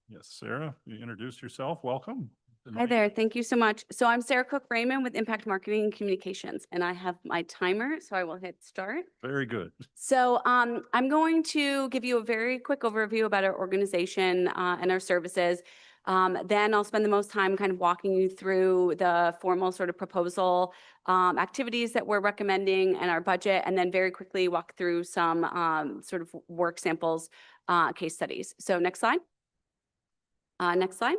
Yes, Sarah, you introduce yourself. Welcome. Hi there. Thank you so much. So I'm Sarah Cook Raymond with Impact Marketing and Communications, and I have my timer, so I will hit start. Very good. So I'm going to give you a very quick overview about our organization and our services. Then I'll spend the most time kind of walking you through the formal sort of proposal activities that we're recommending and our budget, and then very quickly walk through some sort of work samples, case studies. So next slide. Next slide.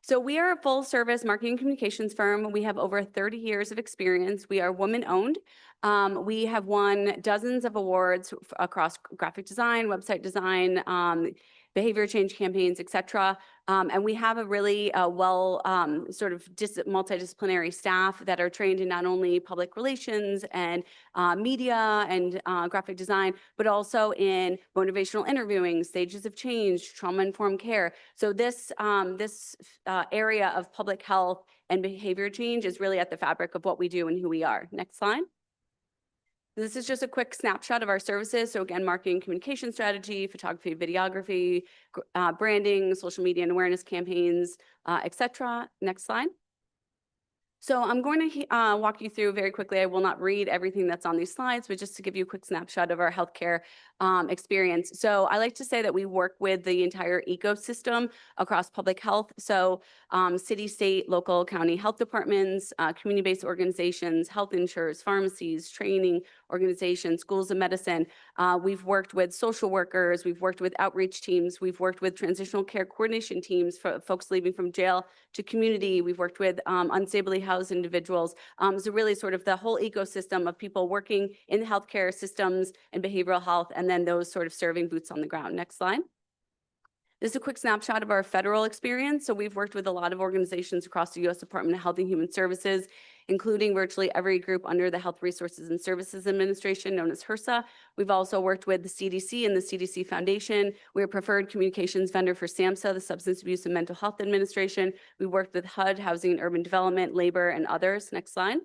So we are a full-service marketing communications firm. We have over 30 years of experience. We are woman-owned. We have won dozens of awards across graphic design, website design, behavior change campaigns, et cetera. And we have a really sort of multidisciplinary staff that are trained in not only public relations and media and graphic design, but also in motivational interviewing, stages of change, trauma-informed care. So this area of public health and behavior change is really at the fabric of what we do and who we are. Next slide. This is just a quick snapshot of our services. So again, marketing communication strategy, photography, videography, branding, social media and awareness campaigns, et cetera. Next slide. So I'm going to walk you through very quickly. I will not read everything that's on these slides, but just to give you a quick snapshot of our healthcare experience. So I like to say that we work with the entire ecosystem across public health. So city, state, local, county health departments, community-based organizations, health insurers, pharmacies, training organizations, schools of medicine. We've worked with social workers. We've worked with outreach teams. We've worked with transitional care coordination teams for folks leaving from jail to community. We've worked with unstably housed individuals. So really sort of the whole ecosystem of people working in healthcare systems and behavioral health, and then those sort of serving boots on the ground. Next slide. This is a quick snapshot of our federal experience. So we've worked with a lot of organizations across the U.S. Department of Health and Human Services, including virtually every group under the Health Resources and Services Administration, known as HRSA. We've also worked with the CDC and the CDC Foundation. We're a preferred communications vendor for SAMHSA, the Substance Abuse and Mental Health Administration. We worked with HUD, Housing and Urban Development, Labor, and others. Next slide.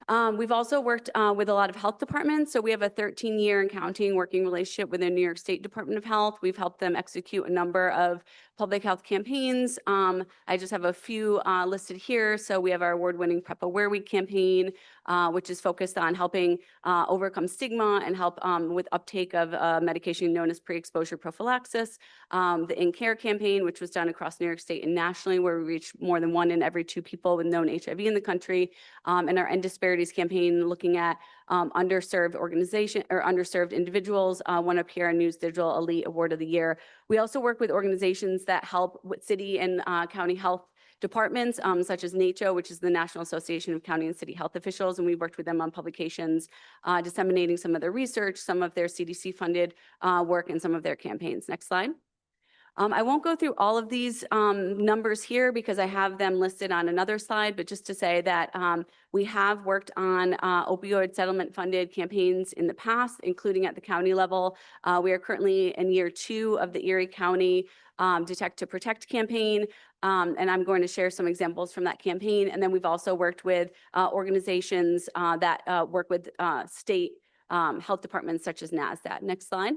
We've also worked with a lot of health departments. So we have a 13-year and counting working relationship with the New York State Department of Health. We've helped them execute a number of public health campaigns. I just have a few listed here. So we have our award-winning Prep Aware Week campaign, which is focused on helping overcome stigma and help with uptake of medication known as pre-exposure prophylaxis. The In Care campaign, which was done across New York State and nationally, where we reached more than 1 in every 2 people with known HIV in the country. And our End Disparities campaign, looking at underserved individuals, won up here a News Digital Elite Award of the Year. We also work with organizations that help with city and county health departments, such as NACCHO, which is the National Association of County and City Health Officials, and we worked with them on publications, disseminating some of their research, some of their CDC-funded work, and some of their campaigns. Next slide. I won't go through all of these numbers here because I have them listed on another slide, but just to say that we have worked on opioid settlement funded campaigns in the past, including at the county level. We are currently in year 2 of the Erie County Detect to Protect campaign, and I'm going to share some examples from that campaign. And then we've also worked with organizations that work with state health departments such as NASDAQ. Next slide.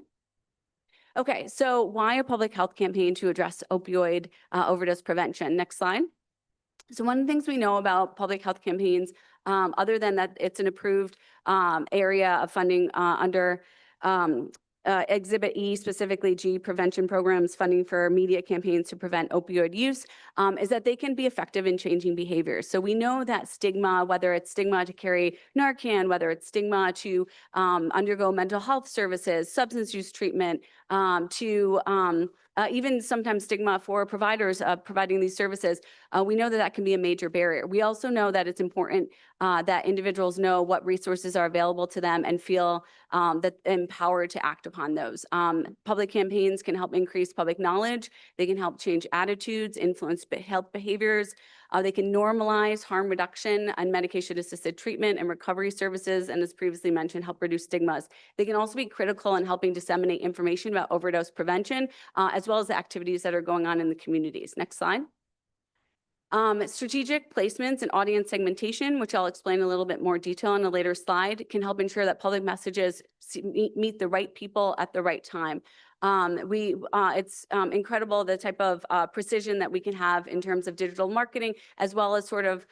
Okay, so why a public health campaign to address opioid overdose prevention? Next slide. So one of the things we know about public health campaigns, other than that it's an approved area of funding under Exhibit E, specifically G, prevention programs, funding for media campaigns to prevent opioid use, is that they can be effective in changing behaviors. So we know that stigma, whether it's stigma to carry Narcan, whether it's stigma to undergo mental health services, substance use treatment, to even sometimes stigma for providers providing these services, we know that that can be a major barrier. We also know that it's important that individuals know what resources are available to them and feel that empowered to act upon those. Public campaigns can help increase public knowledge. They can help change attitudes, influence health behaviors. They can normalize harm reduction and medication-assisted treatment and recovery services, and as previously mentioned, help reduce stigmas. They can also be critical in helping disseminate information about overdose prevention, as well as the activities that are going on in the communities. Next slide. Strategic placements and audience segmentation, which I'll explain a little bit more detail in a later slide, can help ensure that public messages meet the right people at the right time. It's incredible the type of precision that we can have in terms of digital marketing, as well as sort of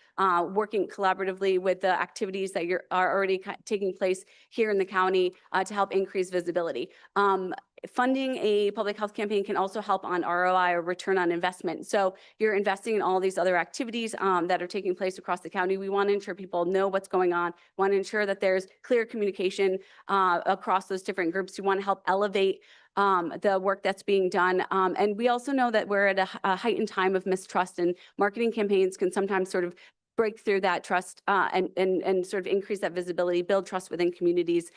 working collaboratively with the activities that are already taking place here in the county to help increase visibility. funding a public health campaign can also help on ROI or return on investment. So you're investing in all these other activities that are taking place across the county. We want to ensure people know what's going on, want to ensure that there's clear communication across those different groups. We want to help elevate the work that's being done. And we also know that we're at a heightened time of mistrust, and marketing campaigns can sometimes sort of break through that trust and sort of increase that visibility, build trust within communities.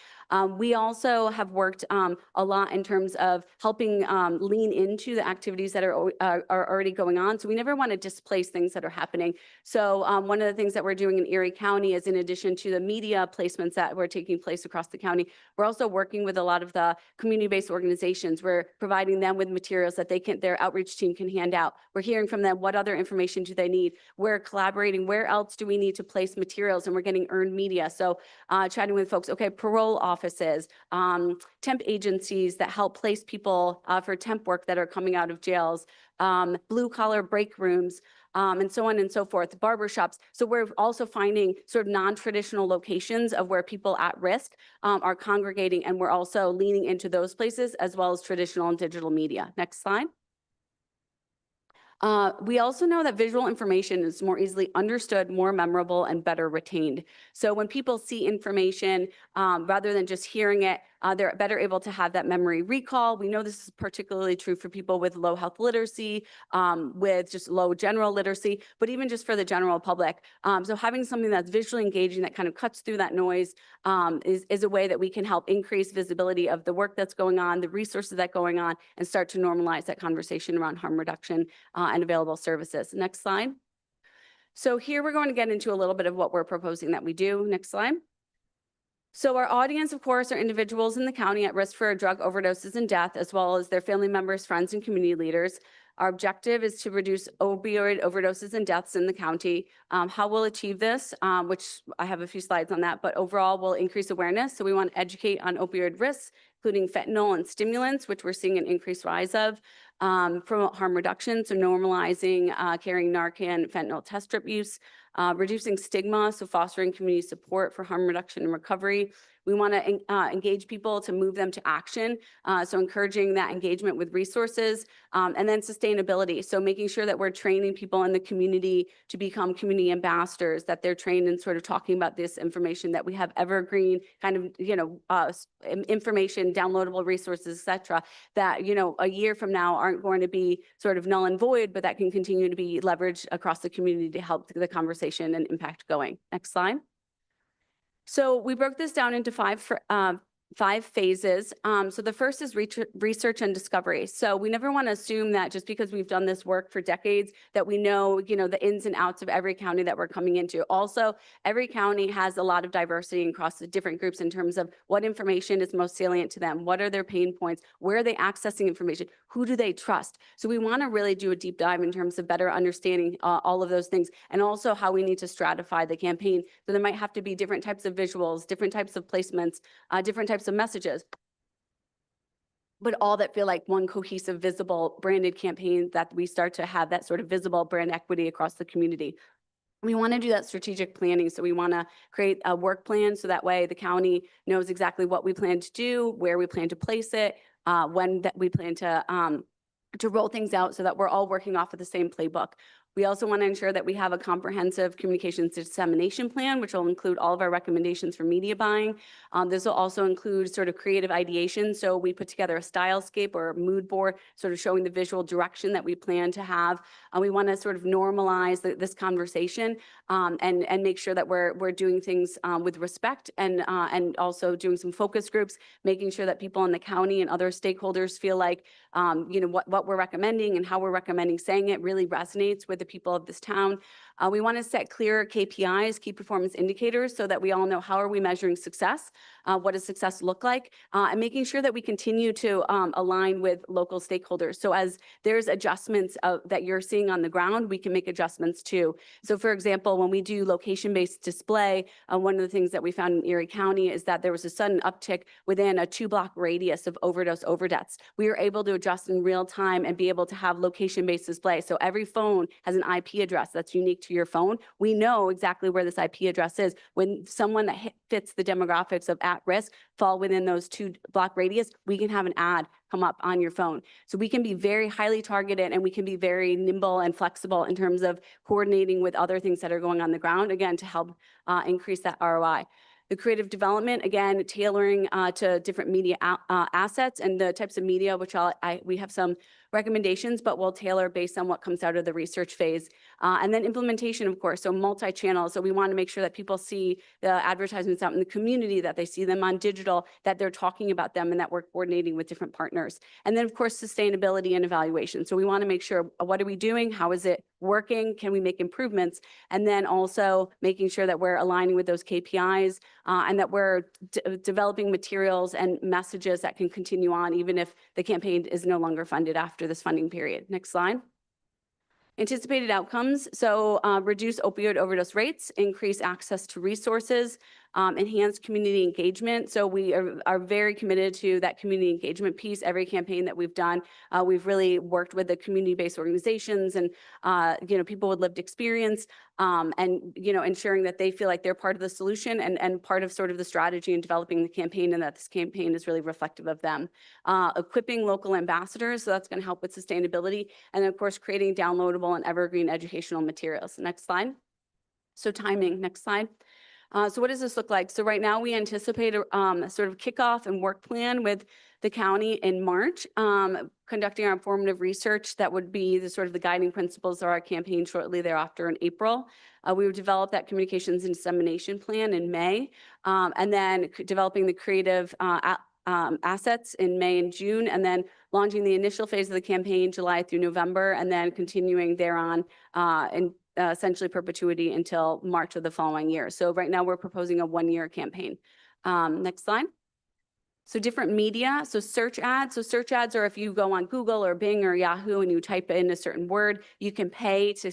We also have worked a lot in terms of helping lean into the activities that are already going on. So we never want to displace things that are happening. So one of the things that we're doing in Erie County is, in addition to the media placements that were taking place across the county, we're also working with a lot of the community-based organizations. We're providing them with materials that their outreach team can hand out. We're hearing from them, what other information do they need? We're collaborating. Where else do we need to place materials? And we're getting earned media. So chatting with folks, okay, parole offices, temp agencies that help place people for temp work that are coming out of jails, blue collar break rooms, and so on and so forth, barbershops. So we're also finding sort of non-traditional locations of where people at risk are congregating, and we're also leaning into those places as well as traditional and digital media. Next slide. We also know that visual information is more easily understood, more memorable, and better retained. So when people see information, rather than just hearing it, they're better able to have that memory recall. We know this is particularly true for people with low health literacy, with just low general literacy, but even just for the general public. So having something that's visually engaging that kind of cuts through that noise is a way that we can help increase visibility of the work that's going on, the resources that are going on, and start to normalize that conversation around harm reduction and available services. Next slide. So here we're going to get into a little bit of what we're proposing that we do. Next slide. So our audience, of course, are individuals in the county at risk for drug overdoses and death, as well as their family members, friends, and community leaders. Our objective is to reduce opioid overdoses and deaths in the county. How we'll achieve this, which I have a few slides on that, but overall we'll increase awareness. So we want to educate on opioid risks, including fentanyl and stimulants, which we're seeing an increased rise of. Promote harm reduction, so normalizing carrying Narcan fentanyl test strip use, reducing stigma, so fostering community support for harm reduction and recovery. We want to engage people to move them to action, so encouraging that engagement with resources, and then sustainability. So making sure that we're training people in the community to become community ambassadors, that they're trained in sort of talking about this information, that we have evergreen kind of, information, downloadable resources, et cetera, that, a year from now aren't going to be sort of null and void, but that can continue to be leveraged across the community to help the conversation and impact going. Next slide. So we broke this down into five phases. So the first is research and discovery. So we never want to assume that just because we've done this work for decades that we know, the ins and outs of every county that we're coming into. Also, every county has a lot of diversity across the different groups in terms of what information is most salient to them, what are their pain points, where are they accessing information, who do they trust. So we want to really do a deep dive in terms of better understanding all of those things, and also how we need to stratify the campaign. So there might have to be different types of visuals, different types of placements, different types of messages, but all that feel like one cohesive, visible, branded campaign, that we start to have that sort of visible brand equity across the community. We want to do that strategic planning. So we want to create a work plan so that way the county knows exactly what we plan to do, where we plan to place it, when that we plan to roll things out, so that we're all working off of the same playbook. We also want to ensure that we have a comprehensive communications dissemination plan, which will include all of our recommendations for media buying. This will also include sort of creative ideation. So we put together a stylescape or a mood board, sort of showing the visual direction that we plan to have. We want to sort of normalize this conversation and make sure that we're doing things with respect, and also doing some focus groups, making sure that people in the county and other stakeholders feel like what we're recommending and how we're recommending saying it really resonates with the people of this town. We want to set clear KPIs, key performance indicators, so that we all know how are we measuring success, what does success look like, and making sure that we continue to align with local stakeholders. So as there's adjustments that you're seeing on the ground, we can make adjustments too. So for example, when we do location-based display, one of the things that we found in Erie County is that there was a sudden uptick within a 2-block radius of overdeaths. We were able to adjust in real time and be able to have location-based display. So every phone has an IP address that's unique to your phone. We know exactly where this IP address is. When someone that fits the demographics of at risk fall within those 2-block radius, we can have an ad come up on your phone. So we can be very highly targeted and we can be very nimble and flexible in terms of coordinating with other things that are going on the ground, again, to help increase that ROI. The creative development, again, tailoring to different media assets and the types of media, which we have some recommendations, but we'll tailor based on what comes out of the research phase. And then implementation, of course, so multi-channel. So we want to make sure that people see the advertisements out in the community, that they see them on digital, that they're talking about them, and that we're coordinating with different partners. And then, of course, sustainability and evaluation. So we want to make sure, what are we doing? How is it working? Can we make improvements? And then also making sure that we're aligning with those KPIs and that we're developing materials and messages that can continue on even if the campaign is no longer funded after this funding period. Next slide. Anticipated outcomes, so reduce opioid overdose rates, increase access to resources, enhance community engagement. So we are very committed to that community engagement piece. Every campaign that we've done, we've really worked with the community-based organizations and people with lived experience, and ensuring that they feel like they're part of the solution and part of sort of the strategy in developing the campaign, and that this campaign is really reflective of them. Equipping local ambassadors, so that's going to help with sustainability, and then of course creating downloadable and evergreen educational materials. Next slide. So timing, next slide. So what does this look like? So right now we anticipate a sort of kickoff and work plan with the county in March, conducting our informative research that would be the sort of the guiding principles of our campaign shortly thereafter in April. We would develop that communications and dissemination plan in May, and then developing the creative assets in May and June, and then launching the initial phase of the campaign July through November, and then continuing thereon in essentially perpetuity until March of the following year. So right now we're proposing a 1-year campaign. Next slide. So different media, so search ads. So search ads are if you go on Google or Bing or Yahoo and you type in a certain word, you can pay to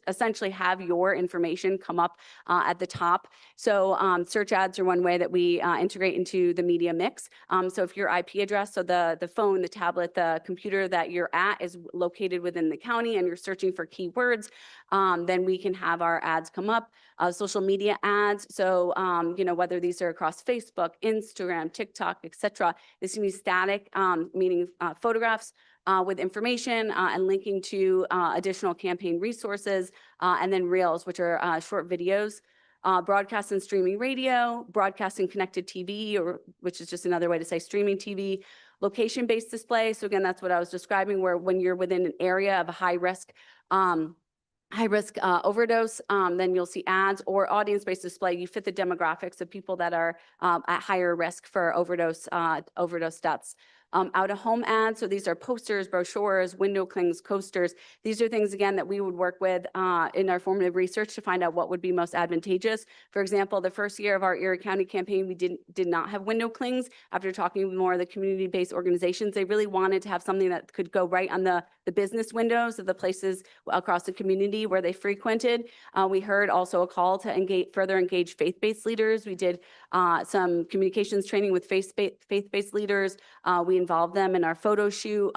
essentially have your information come up at the top. So search ads are one way that we integrate into the media mix. So if your IP address, so the phone, the tablet, the computer that you're at is located within the county and you're searching for keywords, then we can have our ads come up. Social media ads, so whether these are across Facebook, Instagram, TikTok, etc. This can be static, meaning photographs with information and linking to additional campaign resources, and then reels, which are short videos. Broadcast and streaming radio, broadcast and connected TV, which is just another way to say streaming TV. Location-based display, so again, that's what I was describing, where when you're within an area of a high risk overdose, then you'll see ads, or audience-based display. You fit the demographics of people that are at higher risk for overdose deaths. Out-of-home ads, so these are posters, brochures, window clings, coasters. These are things, again, that we would work with in our formative research to find out what would be most advantageous. For example, the first year of our Erie County campaign, we did not have window clings. After talking with more of the community-based organizations, they really wanted to have something that could go right on the business windows of the places across the community where they frequented. We heard also a call to further engage faith-based leaders. We did some communications training with faith-based leaders. We involved them in our photo shoot.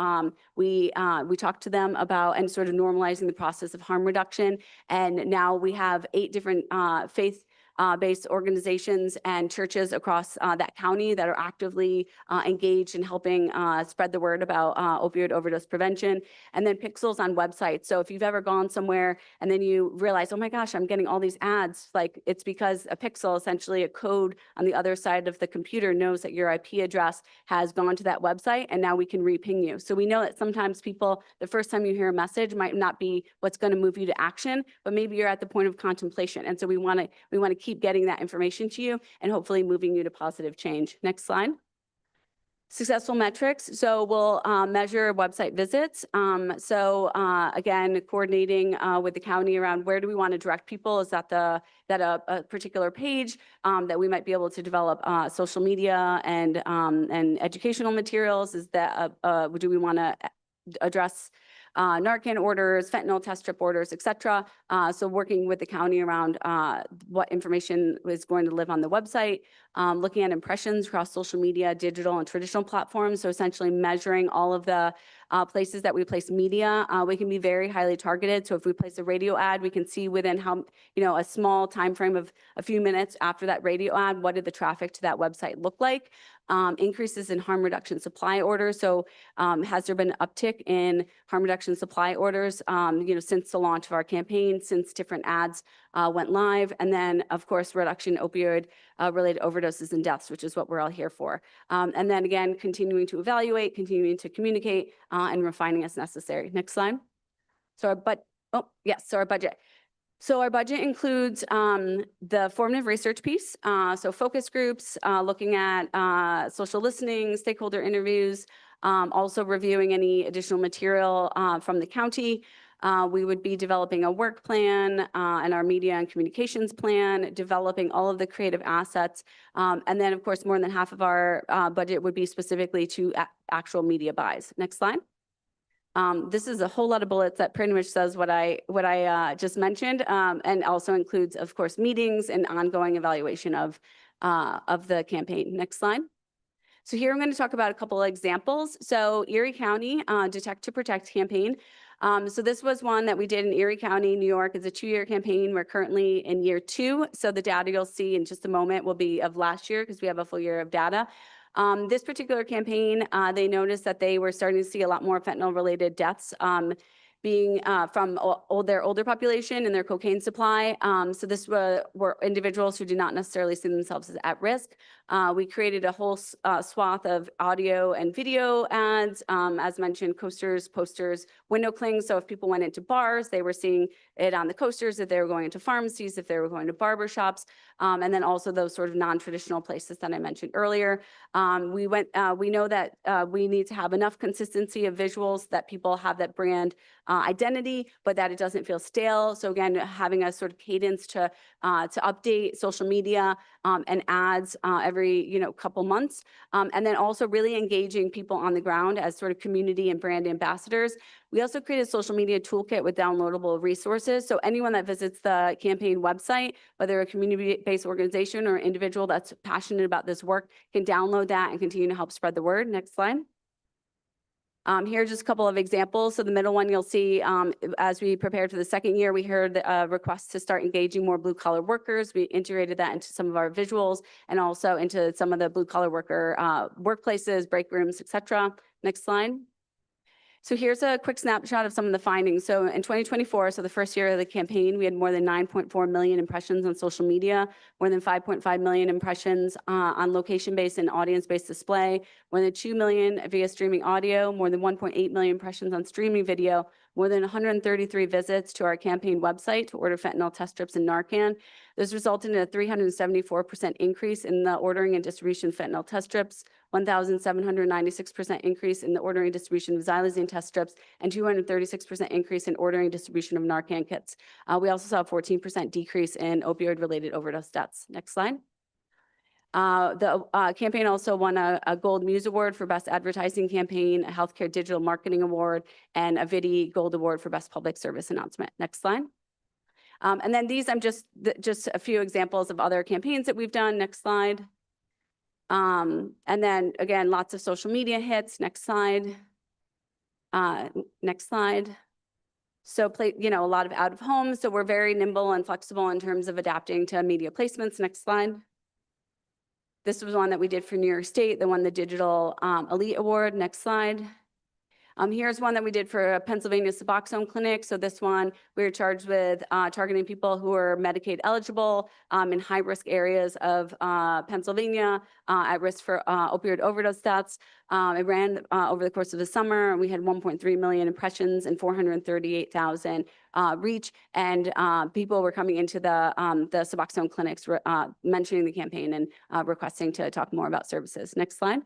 We talked to them about and sort of normalizing the process of harm reduction. And now we have 8 different faith-based organizations and churches across that county that are actively engaged in helping spread the word about opioid overdose prevention. And then pixels on websites. So if you've ever gone somewhere and then you realize, oh my gosh, I'm getting all these ads, like it's because a pixel, essentially a code on the other side of the computer, knows that your IP address has gone to that website, and now we can re-ping you. So we know that sometimes people, the first time you hear a message might not be what's going to move you to action, but maybe you're at the point of contemplation. And so we want to keep getting that information to you and hopefully moving you to positive change. Next slide. Successful metrics. So we'll measure website visits. Again, coordinating with the county around where do we want to direct people? Is that a particular page that we might be able to develop social media and educational materials? Is that do we want to address Narcan orders, fentanyl test strip orders, etc. So working with the county around what information is going to live on the website, looking at impressions across social media, digital and traditional platforms. So essentially measuring all of the places that we place media. We can be very highly targeted. So if we place a radio ad, we can see within a small time frame of a few minutes after that radio ad, what did the traffic to that website look like? Increases in harm reduction supply orders. So has there been an uptick in harm reduction supply orders, since the launch of our campaign, since different ads went live? And then, of course, reduction in opioid related overdoses and deaths, which is what we're all here for. And then again, continuing to evaluate, continuing to communicate, and refining as necessary. Next slide. So our budget. So our budget includes the formative research piece, so focus groups, looking at social listening, stakeholder interviews, also reviewing any additional material from the county. We would be developing a work plan and our media and communications plan, developing all of the creative assets. And then, of course, more than half of our budget would be specifically to actual media buys. Next slide. This is a whole lot of bullets that pretty much says what I just mentioned, and also includes, of course, meetings and ongoing evaluation of the campaign. Next slide. So here I'm going to talk about a couple of examples. So Erie County Detect to Protect campaign. So this was one that we did in Erie County, New York. It's a 2-year campaign. We're currently in year 2. So the data you'll see in just a moment will be of last year because we have a full year of data. This particular campaign, they noticed that they were starting to see a lot more fentanyl-related deaths being from their older population and their cocaine supply. So this were individuals who did not necessarily see themselves as at risk. We created a whole swath of audio and video ads, as mentioned, coasters, posters, window clings. So if people went into bars, they were seeing it on the coasters. If they were going into pharmacies, if they were going to barber shops, and then also those sort of non-traditional places that I mentioned earlier. We know that we need to have enough consistency of visuals that people have that brand identity, but that it doesn't feel stale. So again, having a sort of cadence to update social media and ads every couple months, and then also really engaging people on the ground as sort of community and brand ambassadors. We also created a social media toolkit with downloadable resources. So anyone that visits the campaign website, whether a community-based organization or individual that's passionate about this work, can download that and continue to help spread the word. Next slide. Here are just a couple of examples. So the middle one you'll see, as we prepared for the second year, we heard requests to start engaging more blue collar workers. We integrated that into some of our visuals and also into some of the blue collar worker workplaces, break rooms, etc. Next slide. So here's a quick snapshot of some of the findings. So in 2024, so the first year of the campaign, we had more than 9.4 million impressions on social media, more than 5.5 million impressions on location-based and audience-based display, more than 2 million via streaming audio, more than 1.8 million impressions on streaming video, more than 133 visits to our campaign website to order fentanyl test strips and Narcan. This resulted in a 374% increase in the ordering and distribution of fentanyl test strips, 1,796% increase in the ordering and distribution of xylazine test strips, and 236% increase in ordering and distribution of Narcan kits. We also saw a 14% decrease in opioid-related overdose deaths. Next slide. The campaign also won a Gold Muse Award for Best Advertising Campaign, a Healthcare Digital Marketing Award, and a VIDI Gold Award for Best Public Service Announcement. Next slide. And then these, I'm just a few examples of other campaigns that we've done. Next slide. And then again, lots of social media hits. Next slide. Next slide. So a lot of out of home. So we're very nimble and flexible in terms of adapting to media placements. Next slide. This was one that we did for New York State, that won the Digital Elite Award. Next slide. Here's one that we did for Pennsylvania Suboxone Clinic. So this one, we were charged with targeting people who are Medicaid eligible in high-risk areas of Pennsylvania at risk for opioid overdose deaths. It ran over the course of the summer, and we had 1.3 million impressions and 438,000 reach. And people were coming into the Suboxone clinics mentioning the campaign and requesting to talk more about services. Next slide.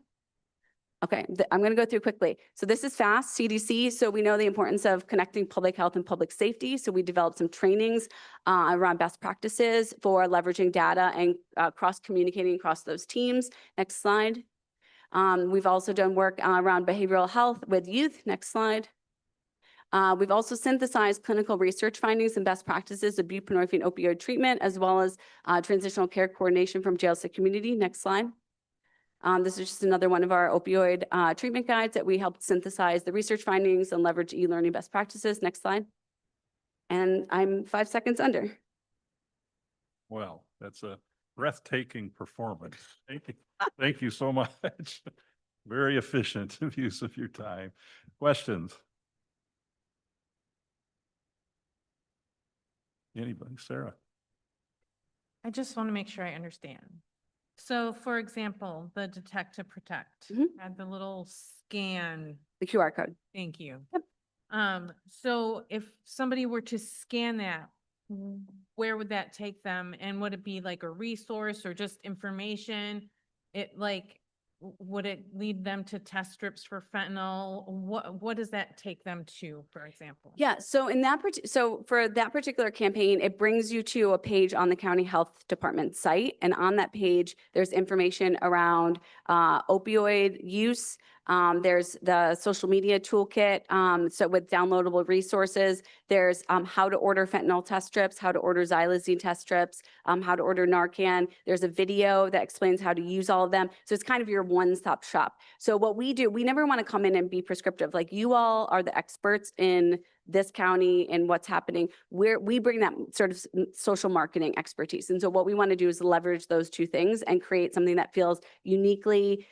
Okay, I'm going to go through quickly. So this is FAST, CDC. So we know the importance of connecting public health and public safety. So we developed some trainings around best practices for leveraging data and cross-communicating across those teams. Next slide. We've also done work around behavioral health with youth. Next slide. We've also synthesized clinical research findings and best practices of buprenorphine opioid treatment, as well as transitional care coordination from jails to community. Next slide. This is just another one of our opioid treatment guides that we helped synthesize the research findings and leverage e-learning best practices. Next slide. And I'm 5 seconds under. Well, that's a breathtaking performance. Thank you so much. Very efficient use of your time. Questions? Anybody? Sarah? I just want to make sure I understand. So for example, the Detect to Protect Mhm. had the little scan. The QR code. Thank you. Yep. So if somebody were to scan that, where would that take them? And would it be like a resource or just information? It like, would it lead them to test strips for fentanyl? What does that take them to, for example? Yeah, so in that, so for that particular campaign, it brings you to a page on the county health department site. And on that page, there's information around opioid use. There's the social media toolkit. So with downloadable resources, there's how to order fentanyl test strips, how to order xylazine test strips, how to order Narcan. There's a video that explains how to use all of them. So it's kind of your one-stop shop. So what we do, we never want to come in and be prescriptive. Like you all are the experts in this county and what's happening. We bring that sort of social marketing expertise. And so what we want to do is leverage those two things and create something that feels uniquely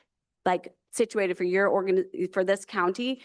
like situated for for this county.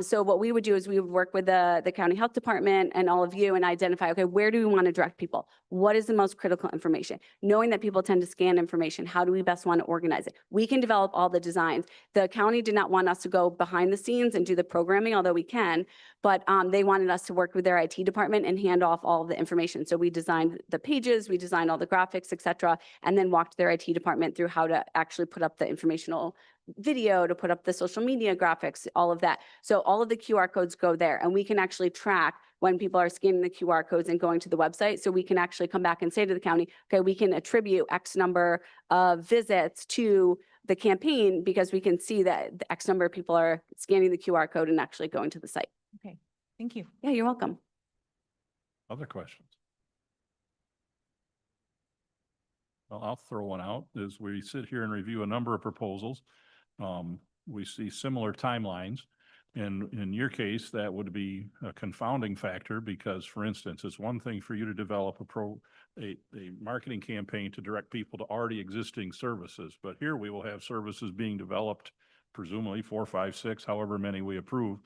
So what we would do is we would work with the county health department and all of you and identify, okay, where do we want to direct people? What is the most critical information? Knowing that people tend to scan information, how do we best want to organize it? We can develop all the designs. The county did not want us to go behind the scenes and do the programming, although we can, but they wanted us to work with their IT department and hand off all of the information. So we designed the pages, we designed all the graphics, et cetera, and then walked their IT department through how to actually put up the informational video, to put up the social media graphics, all of that. So all of the QR codes go there, and we can actually track when people are scanning the QR codes and going to the website. So we can actually come back and say to the county, okay, we can attribute X number of visits to the campaign because we can see that the X number of people are scanning the QR code and actually going to the site. Okay, thank you. Yeah, you're welcome. Other questions? Well, I'll throw one out as we sit here and review a number of proposals. We see similar timelines. And in your case, that would be a confounding factor because, for instance, it's one thing for you to develop a marketing campaign to direct people to already existing services. But here we will have services being developed, presumably 4, 5, 6, however many we approve,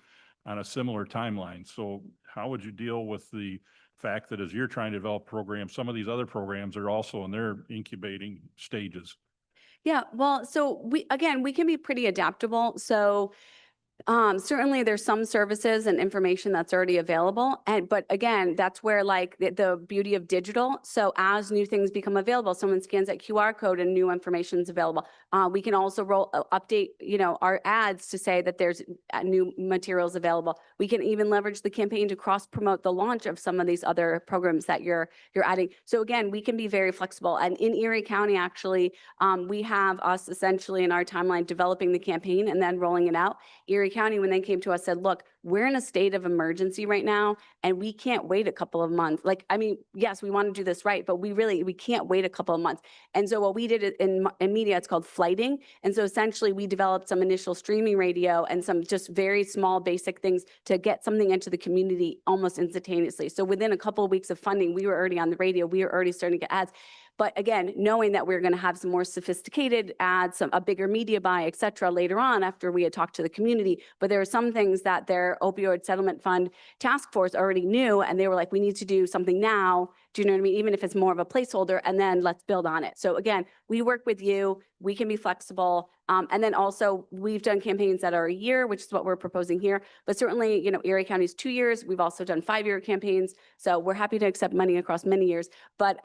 on a similar timeline. So how would you deal with the fact that as you're trying to develop programs, some of these other programs are also in their incubating stages? Yeah, well, so we can be pretty adaptable. So certainly there's some services and information that's already available. But again, that's where like the beauty of digital. So as new things become available, someone scans that QR code and new information is available. We can also update, our ads to say that there's new materials available. We can even leverage the campaign to cross promote the launch of some of these other programs that you're adding. So again, we can be very flexible. And in Erie County, actually, we have us essentially in our timeline developing the campaign and then rolling it out. Erie County, when they came to us, said, look, we're in a state of emergency right now, and we can't wait a couple of months. Like, I mean, yes, we want to do this right, but we can't wait a couple of months. And so what we did in media, it's called flighting. And so essentially we developed some initial streaming radio and some just very small basic things to get something into the community almost instantaneously. So within a couple of weeks of funding, we were already on the radio. We were already starting to get ads. But again, knowing that we're going to have some more sophisticated ads, a bigger media buy, et cetera, later on after we had talked to the community. But there are some things that their opioid settlement fund task force already knew, and they were like, we need to do something now. Do you know what I mean? Even if it's more of a placeholder, and then let's build on it. So again, we work with you. We can be flexible. And then also we've done campaigns that are a year, which is what we're proposing here. But certainly, Erie County's 2 years. We've also done 5-year campaigns. So we're happy to accept money across many years. But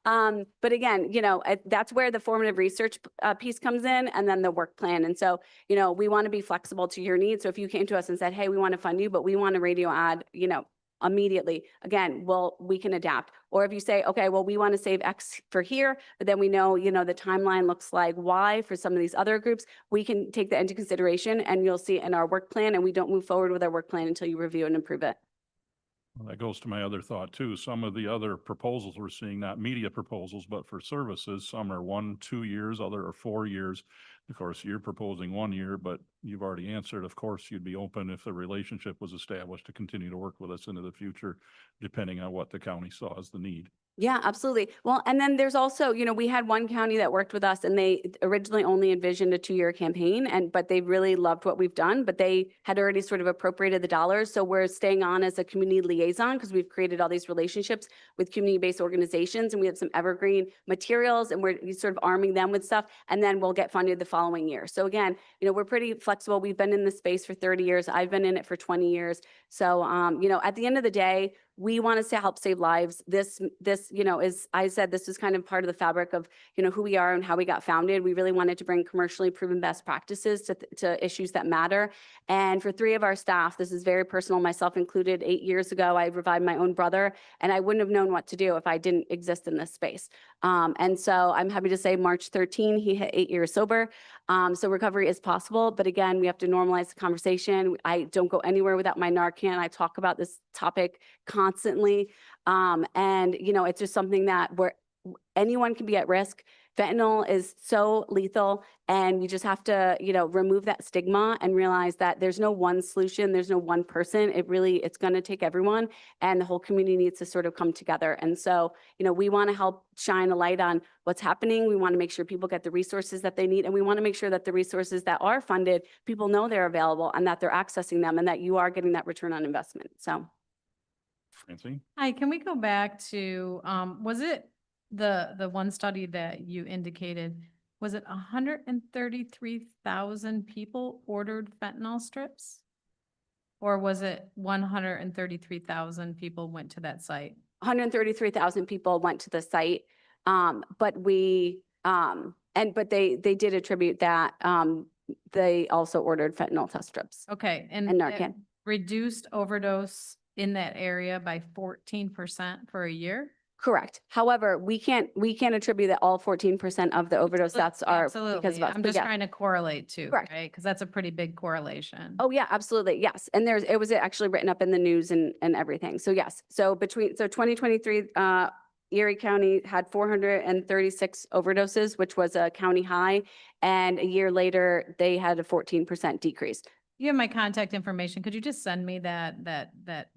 but again, that's where the formative research piece comes in, and then the work plan. And so, we want to be flexible to your needs. So if you came to us and said, hey, we want to fund you, but we want a radio ad, immediately, again, we can adapt. Or if you say, okay, well, we want to save X for here, but then we know, the timeline looks like Y for some of these other groups, we can take that into consideration, and you'll see in our work plan, and we don't move forward with our work plan until you review and approve it. Well, that goes to my other thought too. Some of the other proposals we're seeing, not media proposals, but for services, some are 1, 2 years, other are 4 years. Of course, you're proposing 1 year, but you've already answered, of course, you'd be open if the relationship was established to continue to work with us into the future, depending on what the county saw as the need. Yeah, absolutely. Well, and then there's also, we had one county that worked with us and they originally only envisioned a 2-year campaign but they really loved what we've done, but they had already sort of appropriated the dollars. So we're staying on as a community liaison because we've created all these relationships with community-based organizations and we have some evergreen materials and we're sort of arming them with stuff and then we'll get funded the following year. So again, we're pretty flexible. We've been in this space for 30 years. I've been in it for 20 years. So, at the end of the day, we want us to help save lives. This, is, I said, this is kind of part of the fabric of, who we are and how we got founded. We really wanted to bring commercially proven best practices to issues that matter. And for 3 of our staff, this is very personal, myself included. 8 years ago, I revived my own brother and I wouldn't have known what to do if I didn't exist in this space. And so I'm happy to say March 13, he hit 8 years sober. So recovery is possible, but again, we have to normalize the conversation. I don't go anywhere without my Narcan. I talk about this topic constantly. It's just something that anyone can be at risk. Fentanyl is so lethal and we just have to, remove that stigma and realize that there's no one solution. There's no one person. It's going to take everyone and the whole community needs to sort of come together. And so, we want to help shine a light on what's happening. We want to make sure people get the resources that they need. And we want to make sure that the resources that are funded, people know they're available and that they're accessing them and that you are getting that return on investment. So. Francine? Hi, can we go back to, was it the one study that you indicated, was it 133,000 people ordered fentanyl strips? Or was it 133,000 people went to that site? 133,000 people went to the site. But they did attribute that, they also ordered fentanyl test strips. Okay, and And that Narcan. reduced overdose in that area by 14% for a year? Correct. However, we can't attribute that all 14% of the overdose deaths are because Absolutely. of us. I'm but just yeah. trying to correlate too, Correct. right? Because that's a pretty big correlation. Oh, yeah, absolutely. Yes. And it was actually written up in the news and everything. So yes. So 2023, Erie County had 436 overdoses, which was a county high. And a year later, they had a 14% decrease. You have my contact information. Could you just send me that? The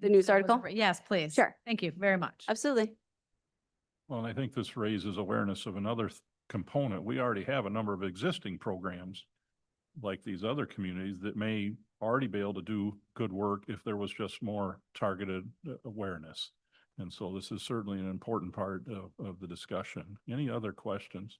news that was article? writ- Yes, please. Sure. Thank you very much. Absolutely. Well, and I think this raises awareness of another component. We already have a number of existing programs like these other communities that may already be able to do good work if there was just more targeted awareness. And so this is certainly an important part of the discussion. Any other questions?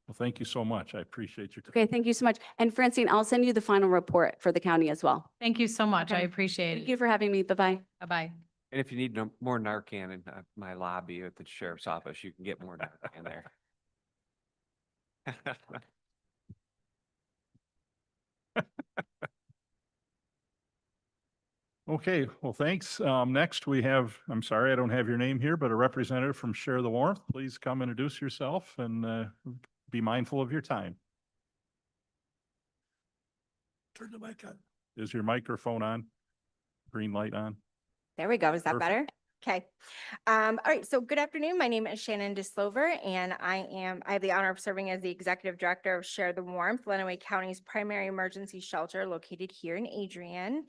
Well, thank you so much. I appreciate your time. Okay. Thank you so much. And Francine, I'll send you the final report for the county as well. Thank you so much. I Okay. appreciate Thank you it. for having me. Bye-bye. Bye-bye. And if you need more Narcan in my lobby at the sheriff's office, you can get more Narcan there. Okay, well, thanks. Next we have, I'm sorry, I don't have your name here, but a representative from Share the Warmth. Please come introduce yourself and be mindful of your time. Turn the mic on. Is your microphone on? Green light on? There we go. Is that Perfect. better? Okay. All right. So good afternoon. My name is Shannon Dislover and I have the honor of serving as the Executive Director of Share the Warmth, Lenawee County's primary emergency shelter located here in Adrian.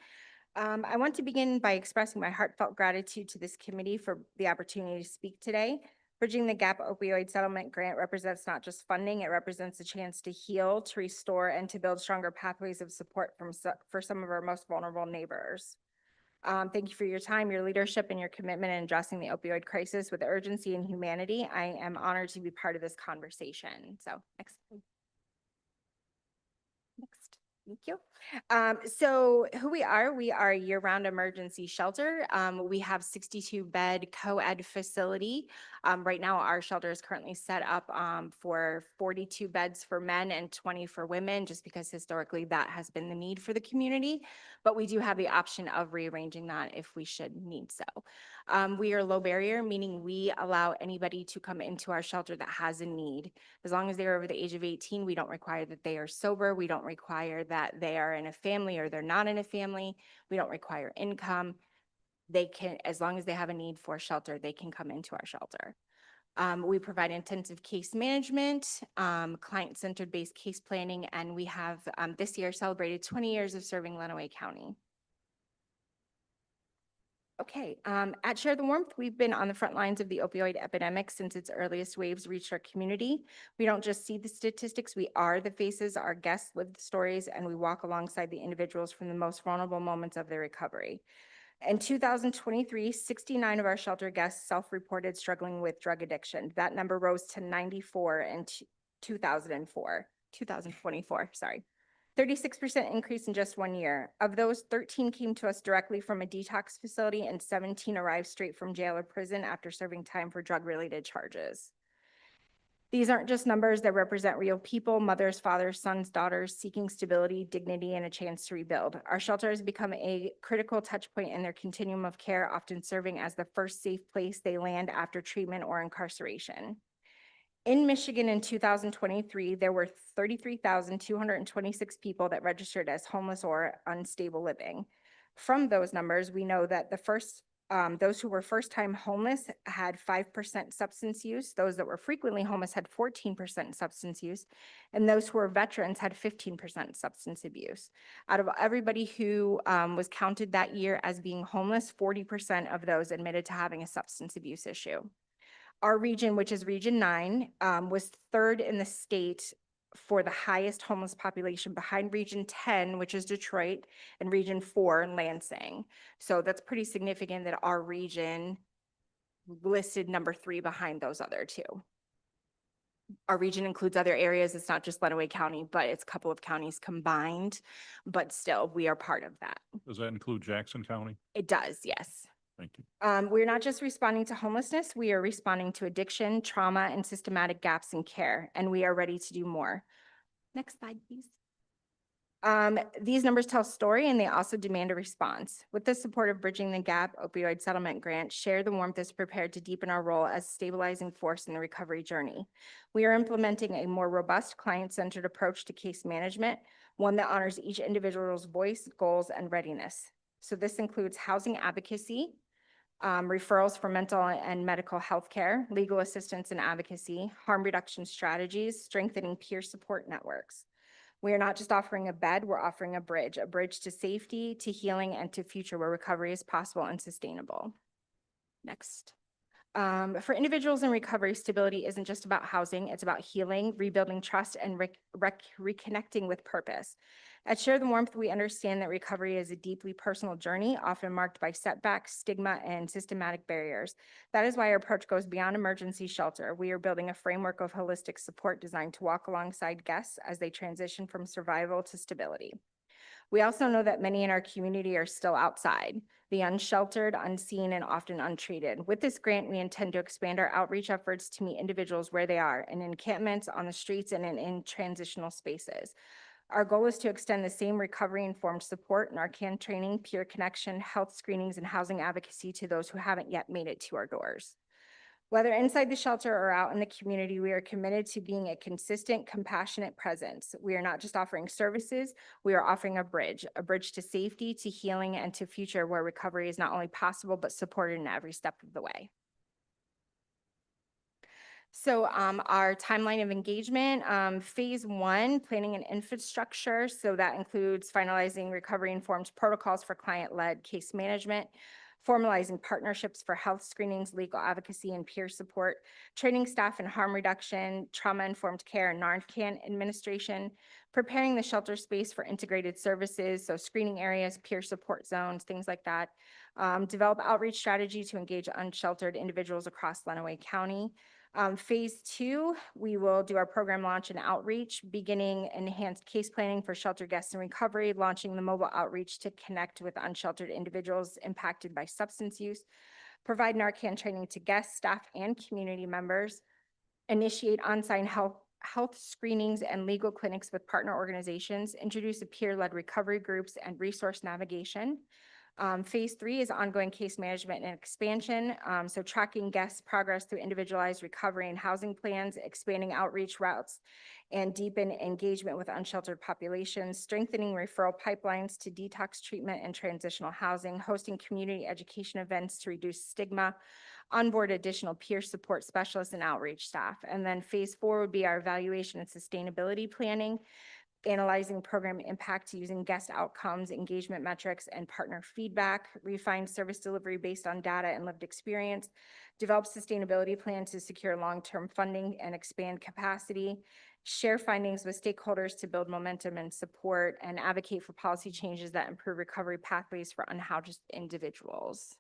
I want to begin by expressing my heartfelt gratitude to this committee for the opportunity to speak today. Bridging the Gap Opioid Settlement Grant represents not just funding, it represents a chance to heal, to restore, and to build stronger pathways of support for some of our most vulnerable neighbors. Thank you for your time, your leadership, and your commitment in addressing the opioid crisis with urgency and humanity. I am honored to be part of this conversation. So next. Thank you. So who we are a year-round emergency shelter. We have 62-bed co-ed facility. Right now, our shelter is currently set up for 42 beds for men and 20 for women, just because historically that has been the need for the community. But we do have the option of rearranging that if we should need so. We are low barrier, meaning we allow anybody to come into our shelter that has a need. As long as they're over the age of 18, we don't require that they are sober. We don't require that they are in a family or they're not in a family. We don't require income. they can, as long as they have a need for shelter, they can come into our shelter. We provide intensive case management, client-centered based case planning, and we have this year celebrated 20 years of serving Lenawee County. Okay, at Share the Warmth, we've been on the front lines of the opioid epidemic since its earliest waves reached our community. We don't just see the statistics, we are the faces, our guests live the stories, and we walk alongside the individuals from the most vulnerable moments of their recovery. In 2023, 69 of our shelter guests self-reported struggling with drug addiction. That number rose to 94 in 2024, sorry. 36% increase in just 1 year. Of those, 13 came to us directly from a detox facility and 17 arrived straight from jail or prison after serving time for drug-related charges. These aren't just numbers that represent real people, mothers, fathers, sons, daughters, seeking stability, dignity, and a chance to rebuild. Our shelter has become a critical touch point in their continuum of care, often serving as the first safe place they land after treatment or incarceration. In Michigan in 2023, there were 33,226 people that registered as homeless or unstable living. From those numbers, we know that those who were first-time homeless had 5% substance use. Those that were frequently homeless had 14% substance use. And those who were veterans had 15% substance abuse. Out of everybody who was counted that year as being homeless, 40% of those admitted to having a substance abuse issue. Our region, which is Region 9, was third in the state for the highest homeless population behind Region 10, which is Detroit, and Region 4 in Lansing. So that's pretty significant that our region listed number 3 behind those other two. Our region includes other areas. It's not just Lenawee County, but it's a couple of counties combined, but still, we are part of that. Does that include Jackson County? It does, yes. Thank you. We're not just responding to homelessness, we are responding to addiction, trauma, and systematic gaps in care, and we are ready to do more. Next slide, please. These numbers tell a story and they also demand a response. With the support of Bridging the Gap Opioid Settlement Grant, Share the Warmth is prepared to deepen our role as a stabilizing force in the recovery journey. We are implementing a more robust client-centered approach to case management, one that honors each individual's voice, goals, and readiness. So this includes housing advocacy, referrals for mental and medical health care, legal assistance and advocacy, harm reduction strategies, strengthening peer support networks. We are not just offering a bed, we're offering a bridge to safety, to healing, and to future where recovery is possible and sustainable. Next. For individuals in recovery, stability isn't just about housing, it's about healing, rebuilding trust, and reconnecting with purpose. At Share the Warmth, we understand that recovery is a deeply personal journey, often marked by setbacks, stigma, and systematic barriers. That is why our approach goes beyond emergency shelter. We are building a framework of holistic support designed to walk alongside guests as they transition from survival to stability. We also know that many in our community are still outside, the unsheltered, unseen, and often untreated. With this grant, we intend to expand our outreach efforts to meet individuals where they are, in encampments, on the streets, and in transitional spaces. Our goal is to extend the same recovery-informed support, Narcan training, peer connection, health screenings, and housing advocacy to those who haven't yet made it to our doors. Whether inside the shelter or out in the community, we are committed to being a consistent, compassionate presence. We are not just offering services, we are offering a bridge to safety, to healing, and to future where recovery is not only possible, but supported in every step of the way. So our timeline of engagement, phase 1, planning and infrastructure. So that includes finalizing recovery-informed protocols for client-led case management, formalizing partnerships for health screenings, legal advocacy, and peer support, training staff in harm reduction, trauma-informed care, and Narcan administration, preparing the shelter space for integrated services, so screening areas, peer support zones, things like that. Develop outreach strategy to engage unsheltered individuals across Lenawee County. Phase 2, we will do our program launch and outreach, beginning enhanced case planning for shelter guests in recovery, launching the mobile outreach to connect with unsheltered individuals impacted by substance use, provide Narcan training to guests, staff, and community members, initiate on-site health screenings and legal clinics with partner organizations, introduce a peer-led recovery groups and resource navigation, Phase 3 is ongoing case management and expansion. So tracking guests' progress through individualized recovery and housing plans, expanding outreach routes, and deepen engagement with unsheltered populations, strengthening referral pipelines to detox treatment and transitional housing, hosting community education events to reduce stigma, onboard additional peer support specialists and outreach staff. And then phase 4 would be our evaluation and sustainability planning, analyzing program impact using guest outcomes, engagement metrics, and partner feedback, refine service delivery based on data and lived experience, develop sustainability plans to secure long-term funding and expand capacity, share findings with stakeholders to build momentum and support, and advocate for policy changes that improve recovery pathways for unhoused individuals.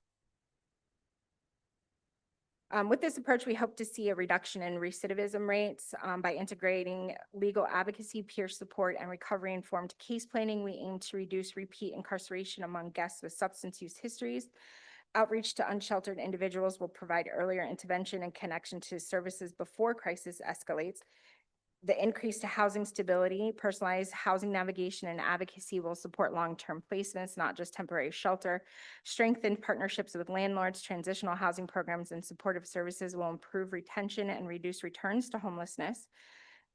With this approach, we hope to see a reduction in recidivism rates by integrating legal advocacy, peer support, and recovery-informed case planning. We aim to reduce repeat incarceration among guests with substance use histories. Outreach to unsheltered individuals will provide earlier intervention and connection to services before crisis escalates. The increase to housing stability, personalized housing navigation, and advocacy will support long-term placements, not just temporary shelter. Strengthened partnerships with landlords, transitional housing programs, and supportive services will improve retention and reduce returns to homelessness.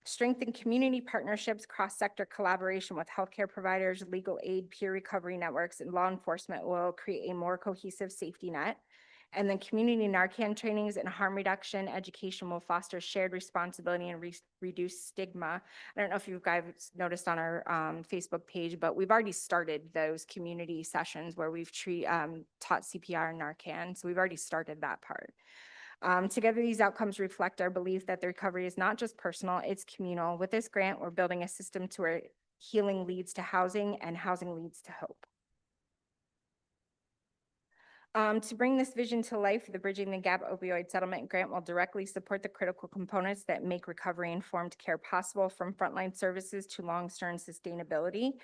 Strengthen community partnerships, cross-sector collaboration with healthcare providers, legal aid, peer recovery networks, and law enforcement will create a more cohesive safety net. And then community Narcan trainings and harm reduction education will foster shared responsibility and reduce stigma. I don't know if you guys noticed on our Facebook page, but we've already started those community sessions where we've taught CPR and Narcan. So we've already started that part. Together, these outcomes reflect our belief that the recovery is not just personal, it's communal. With this grant, we're building a system to where healing leads to housing and housing leads to hope. To bring this vision to life, the Bridging the Gap Opioid Settlement Grant will directly support the critical components that make recovery-informed care possible, from frontline services to long-term sustainability.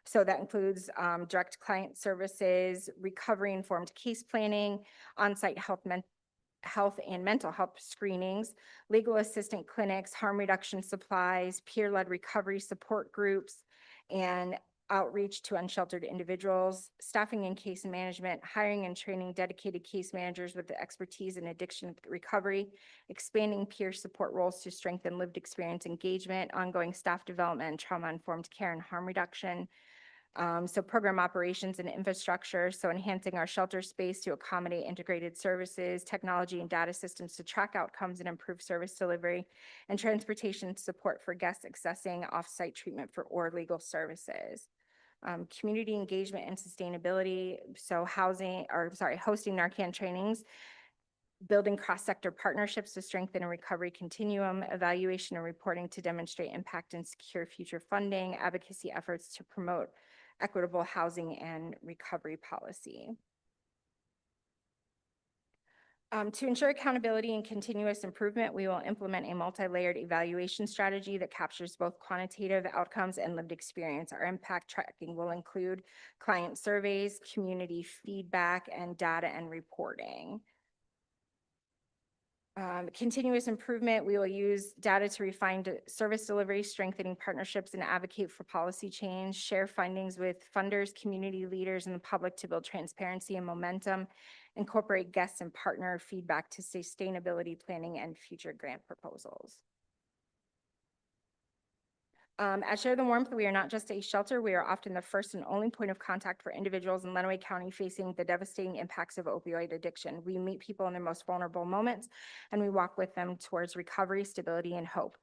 So that includes direct client services, recovery-informed case planning, on-site health and mental health screenings, legal assistant clinics, harm reduction supplies, peer-led recovery support groups, and outreach to unsheltered individuals, staffing and case management, hiring and training dedicated case managers with the expertise in addiction recovery, expanding peer support roles to strengthen lived experience engagement, ongoing staff development, and trauma-informed care and harm reduction. So program operations and infrastructure, so enhancing our shelter space to accommodate integrated services, technology and data systems to track outcomes and improve service delivery, and transportation support for guests accessing off-site treatment or legal services. Community engagement and sustainability, so hosting Narcan trainings, building cross-sector partnerships to strengthen a recovery continuum, evaluation and reporting to demonstrate impact and secure future funding, advocacy efforts to promote equitable housing and recovery policy. To ensure accountability and continuous improvement, we will implement a multi-layered evaluation strategy that captures both quantitative outcomes and lived experience. Our impact tracking will include client surveys, community feedback, and data and reporting. Continuous improvement, we will use data to refine service delivery, strengthening partnerships, and advocate for policy change, share findings with funders, community leaders, and the public to build transparency and momentum, incorporate guests and partner feedback to sustainability planning and future grant proposals. At Share the Warmth, we are not just a shelter, we are often the first and only point of contact for individuals in Lenawee County facing the devastating impacts of opioid addiction. We meet people in their most vulnerable moments, and we walk with them towards recovery, stability, and hope.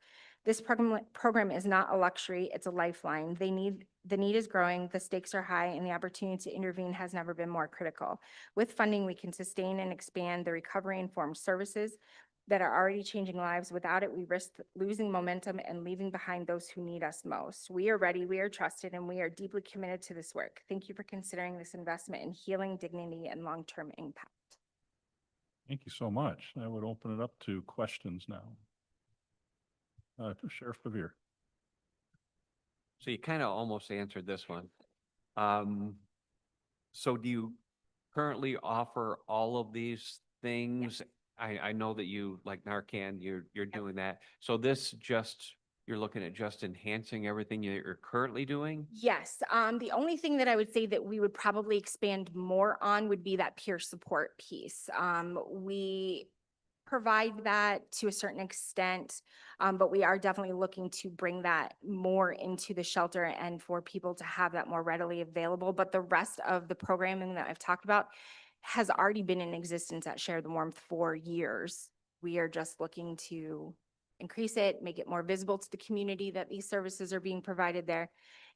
This program is not a luxury, it's a lifeline. The need is growing, the stakes are high, and the opportunity to intervene has never been more critical. With funding, we can sustain and expand the recovery-informed services that are already changing lives. Without it, we risk losing momentum and leaving behind those who need us most. We are ready, we are trusted, and we are deeply committed to this work. Thank you for considering this investment in healing, dignity, and long-term impact. Thank you so much. I would open it up to questions now. Sheriff Bevere. So you kind of almost answered this one. So do you currently offer all of these things? I know that you, like Narcan, you're doing that. So this just, you're looking at just enhancing everything you're currently doing? Yes, the only thing that I would say that we would probably expand more on would be that peer support piece. We provide that to a certain extent, but we are definitely looking to bring that more into the shelter and for people to have that more readily available. But the rest of the programming that I've talked about has already been in existence at Share the Warmth for years. We are just looking to increase it, make it more visible to the community that these services are being provided there,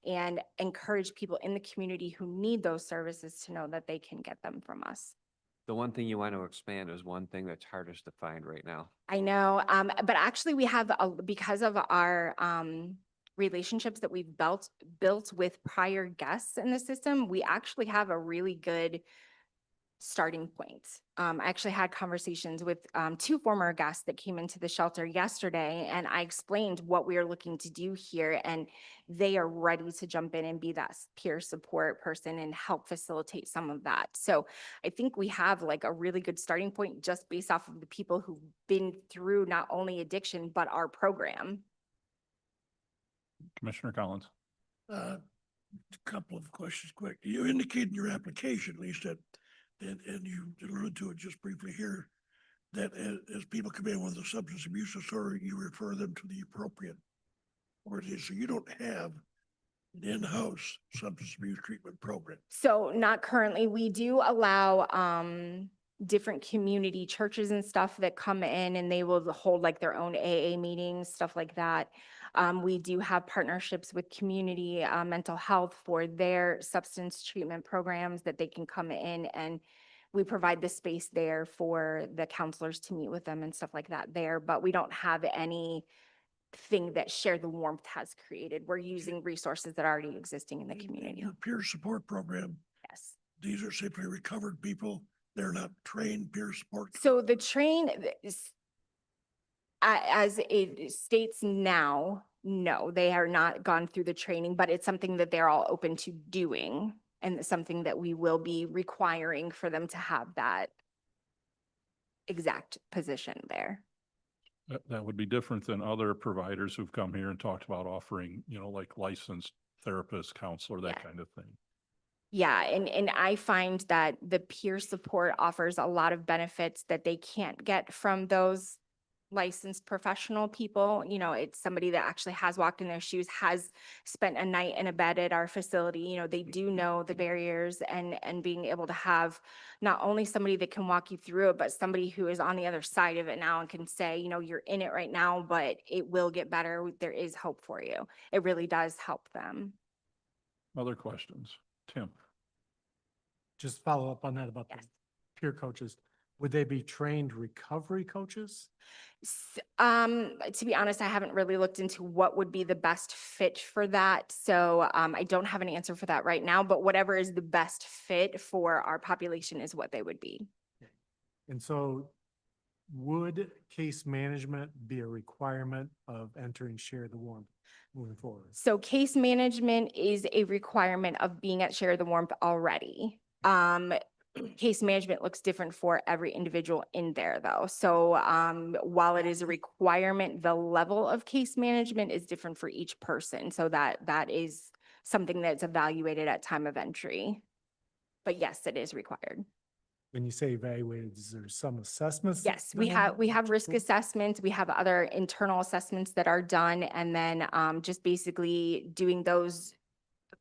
and encourage people in the community who need those services to know that they can get them from us. The one thing you want to expand is one thing that's hardest to find right now. I know, but actually we have, because of our relationships that we've built with prior guests in the system, we actually have a really good starting point. I actually had conversations with two former guests that came into the shelter yesterday, and I explained what we are looking to do here, and they are ready to jump in and be that peer support person and help facilitate some of that. So I think we have like a really good starting point just based off of the people who've been through not only addiction, but our program. Commissioner Collins. A couple of questions quick. You indicated in your application, at least that, and you alluded to it just briefly here, that as people come in with a substance abuse disorder, you refer them to the appropriate organization. So you don't have an in-house substance abuse treatment program. So not currently. We do allow different community churches and stuff that come in and they will hold like their own AA meetings, stuff like that. We do have partnerships with community mental health for their substance treatment programs that they can come in, and we provide the space there for the counselors to meet with them and stuff like that there, but we don't have anything that Share the Warmth has created. We're using resources that are already existing in the community. Your peer support program, Yes. these are simply recovered people. They're not trained peer support. So the as it states now, no, they are not gone through the training, but it's something that they're all open to doing. And it's something that we will be requiring for them to have that exact position there. That would be different than other providers who've come here and talked about offering, like licensed therapist, counselor, that Yeah. kind of thing. Yeah, and I find that the peer support offers a lot of benefits that they can't get from those licensed professional people. It's somebody that actually has walked in their shoes, has spent a night in a bed at our facility. They do know the barriers, and being able to have not only somebody that can walk you through it, but somebody who is on the other side of it now and can say, you're in it right now, but it will get better. There is hope for you. It really does help them. Other questions? Tim? Just follow up on that about the Yes. peer coaches. Would they be trained recovery coaches? To be honest, I haven't really looked into what would be the best fit for that. So I don't have an answer for that right now, but whatever is the best fit for our population is what they would be. And so would case management be a requirement of entering Share the Warmth moving forward? So case management is a requirement of being at Share the Warmth already. Case management looks different for every individual in there though. So while it is a requirement, the level of case management is different for each person. So that is something that's evaluated at time of entry. But yes, it is required. When you say evaluated, is there some assessments? Yes, that we have risk Cool. assessments, we have other internal assessments that are done, and then just basically doing those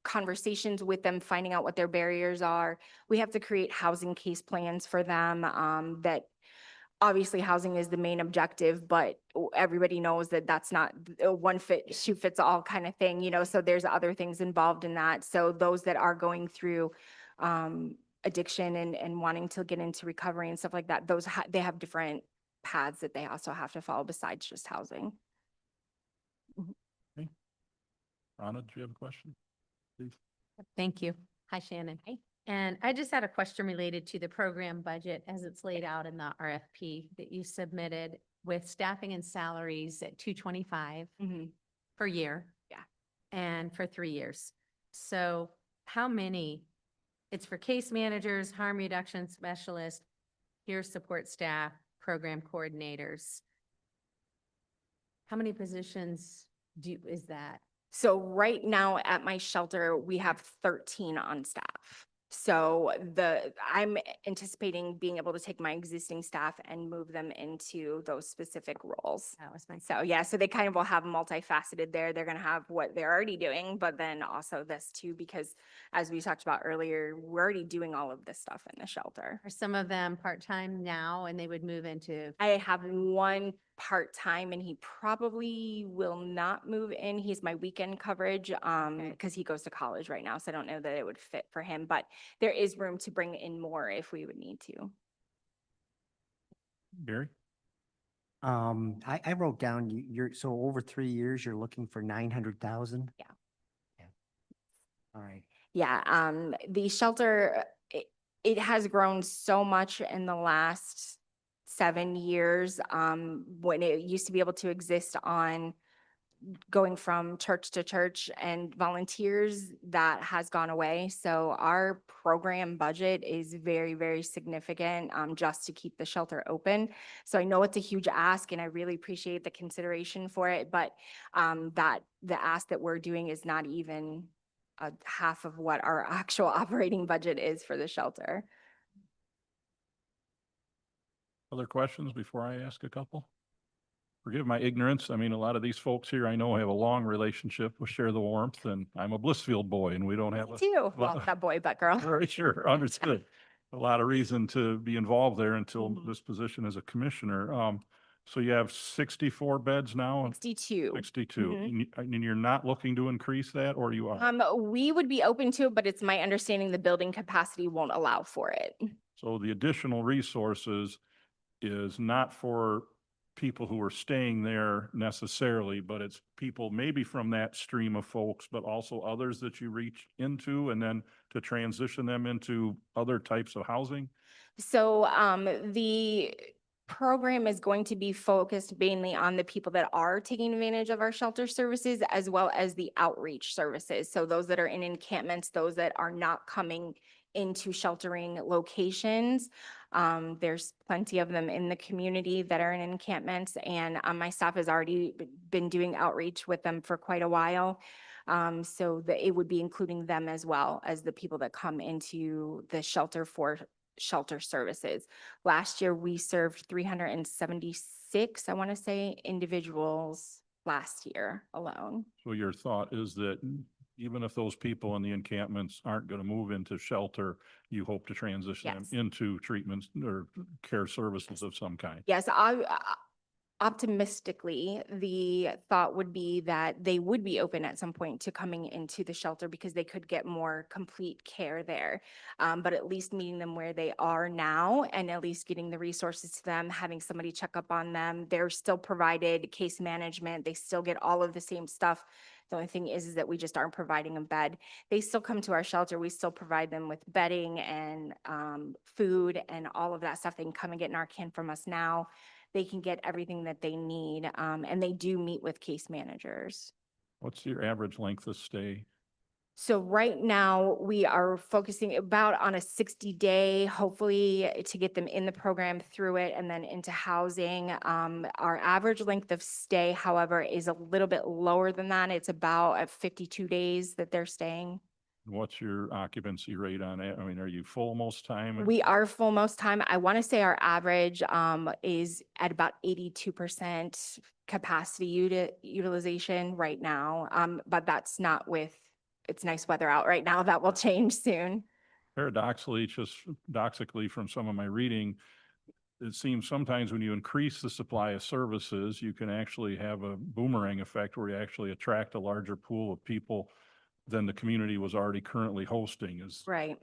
conversations with them, finding out what their barriers are. We have to create housing case plans for them, that obviously housing is the main objective, but everybody knows that that's not a one shoe fits all kind of thing, so there's other things involved in that. So those that are going through addiction and wanting to get into recovery and stuff like that, they have different paths that they also have to follow besides just housing. Rhonda, do you have a question? Please. Thank you. Hi, Shannon. Hi. And I just had a question related to the program budget as it's laid out in the RFP that you submitted with staffing and salaries at 225 per year. Yeah. And for 3 years. So how many, it's for case managers, harm reduction specialists, peer support staff, program coordinators. How many positions is that? So right now at my shelter, we have 13 on staff. So I'm anticipating being able to take my existing staff and move them into those specific roles. That was my. So yeah, so they kind of will have multifaceted there. They're gonna have what they're already doing, but then also this too, because as we talked about earlier, we're already doing all of this stuff in the shelter. Are some of them part-time now and they would move into? I have one part-time and he probably will not move in. He's my weekend coverage, Okay. because he goes to college right now. So I don't know that it would fit for him, but there is room to bring in more if we would need to. Gary? I wrote down so over 3 years, you're looking for 900,000? Yeah. Yeah. All right. Yeah, the shelter, it has grown so much in the last 7 years. When it used to be able to exist on going from church to church and volunteers, that has gone away. So our program budget is very, very significant, just to keep the shelter open. So I know it's a huge ask and I really appreciate the consideration for it, but that the ask that we're doing is not even a half of what our actual operating budget is for the shelter. Other questions before I ask a couple? Forgive my ignorance. I mean, a lot of these folks here I know have a long relationship with Share the Warmth, and I'm a Blissfield boy and we don't have Me a too. Well, not boy, but girl. very sure, understood. A lot of reason to be involved there until Mhm. this position as a commissioner. So you have 64 beds now? 62. 62. Mhm. And you're not looking to increase that, or you are? We would be open to it, but it's my understanding the building capacity won't allow for it. So the additional resources is not for people who are staying there necessarily, but it's people maybe from that stream of folks, but also others that you reach into and then to transition them into other types of housing? So the program is going to be focused mainly on the people that are taking advantage of our shelter services as well as the outreach services. So those that are in encampments, those that are not coming into sheltering locations. There's plenty of them in the community that are in encampments, and my staff has already been doing outreach with them for quite a while. So that it would be including them as well as the people that come into the shelter for shelter services. Last year, we served 376, I want to say, individuals last year alone. So your thought is that even if those people in the encampments aren't going to move into shelter, you hope to transition them Yes. into treatments or care services of some kind? Yes, optimistically, the thought would be that they would be open at some point to coming into the shelter because they could get more complete care there. But at least meeting them where they are now and at least getting the resources to them, having somebody check up on them. They're still provided case management. They still get all of the same stuff. The only thing is that we just aren't providing a bed. They still come to our shelter. We still provide them with bedding and food and all of that stuff. They can come and get Narcan from us now. They can get everything that they need, and they do meet with case managers. What's your average length of stay? So right now, we are focusing about on a 60-day, hopefully to get them in the program through it and then into housing. Our average length of stay, however, is a little bit lower than that. It's about at 52 days that they're staying. What's your occupancy rate on it? I mean, are you full most time? We are full most time. I want to say our average is at about 82% capacity utilization right now. But that's not with, it's nice weather out right now. That will change soon. Paradoxically, from some of my reading, it seems sometimes when you increase the supply of services, you can actually have a boomerang effect where you actually attract a larger pool of people than the community was already currently hosting. Right.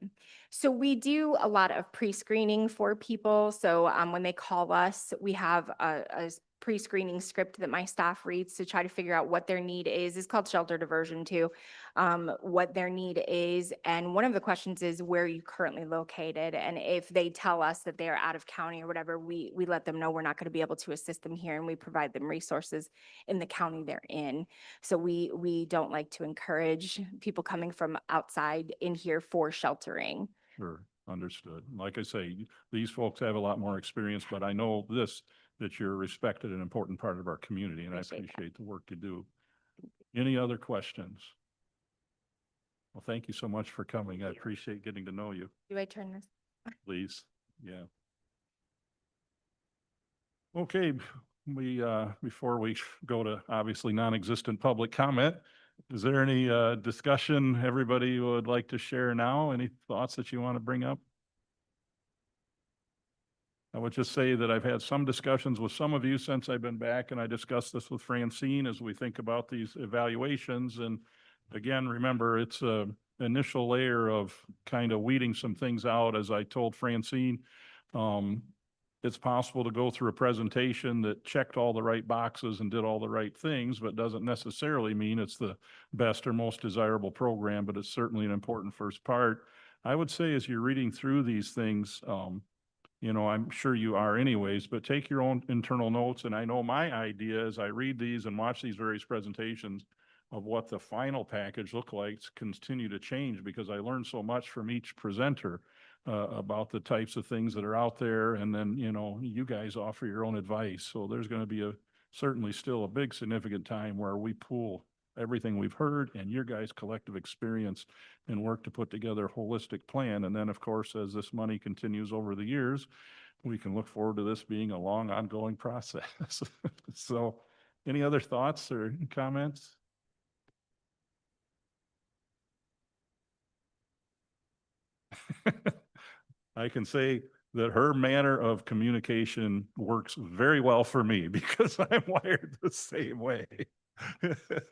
So we do a lot of pre-screening for people. So when they call us, we have a pre-screening script that my staff reads to try to figure out what their need is. It's called shelter diversion too, what their need is. And one of the questions is, where are you currently located? And if they tell us that they are out of county or whatever, we let them know we're not going to be able to assist them here, and we provide them resources in the county they're in. So we don't like to encourage people coming from outside in here for sheltering. Sure, understood. Like I say, these folks have a lot more experience, but I know that you're a respected and important part of our community, and I Appreciate that. appreciate the work you do. Any other questions? Well, thank you so much for coming. I appreciate getting to know you, Do I turn this? please. Yeah. Okay, before we go to obviously non-existent public comment, is there any, discussion everybody would like to share now? Any thoughts that you want to bring up? I would just say that I've had some discussions with some of you since I've been back, and I discussed this with Francine as we think about these evaluations. And again, remember, it's a initial layer of kind of weeding some things out, as I told Francine. It's possible to go through a presentation that checked all the right boxes and did all the right things, but doesn't necessarily mean it's the best or most desirable program, but it's certainly an important first part. I would say as you're reading through these things, you know, I'm sure you are anyways, but take your own internal notes. And I know my idea as I read these and watch these various presentations of what the final package look like continue to change, because I learned so much from each presenter about the types of things that are out there. And then, you know, you guys offer your own advice. So there's going to be certainly still a big significant time where we pool everything we've heard and your guys' collective experience and work to put together a holistic plan. And then, of course, as this money continues over the years, we can look forward to this being a long, ongoing process. So any other thoughts or comments? I can say that her manner of communication works very well for me because I'm wired the same way.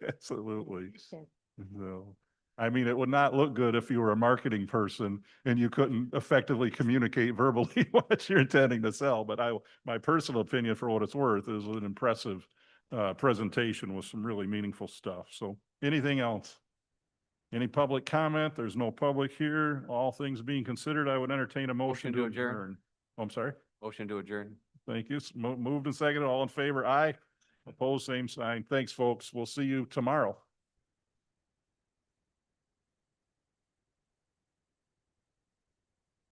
Absolutely. So, I mean, it would not look good if you were a marketing person and you couldn't effectively communicate verbally what you're intending to sell. But my personal opinion, for what it's worth, is an impressive presentation with some really meaningful stuff. So anything else? Any public comment? There's no public here. All things being considered, I would entertain a motion to adjourn. Oh, I'm sorry. Motion to adjourn. Thank you. Moved and seconded. All in favor? Aye. Opposed, same sign. Thanks, folks. We'll see you tomorrow.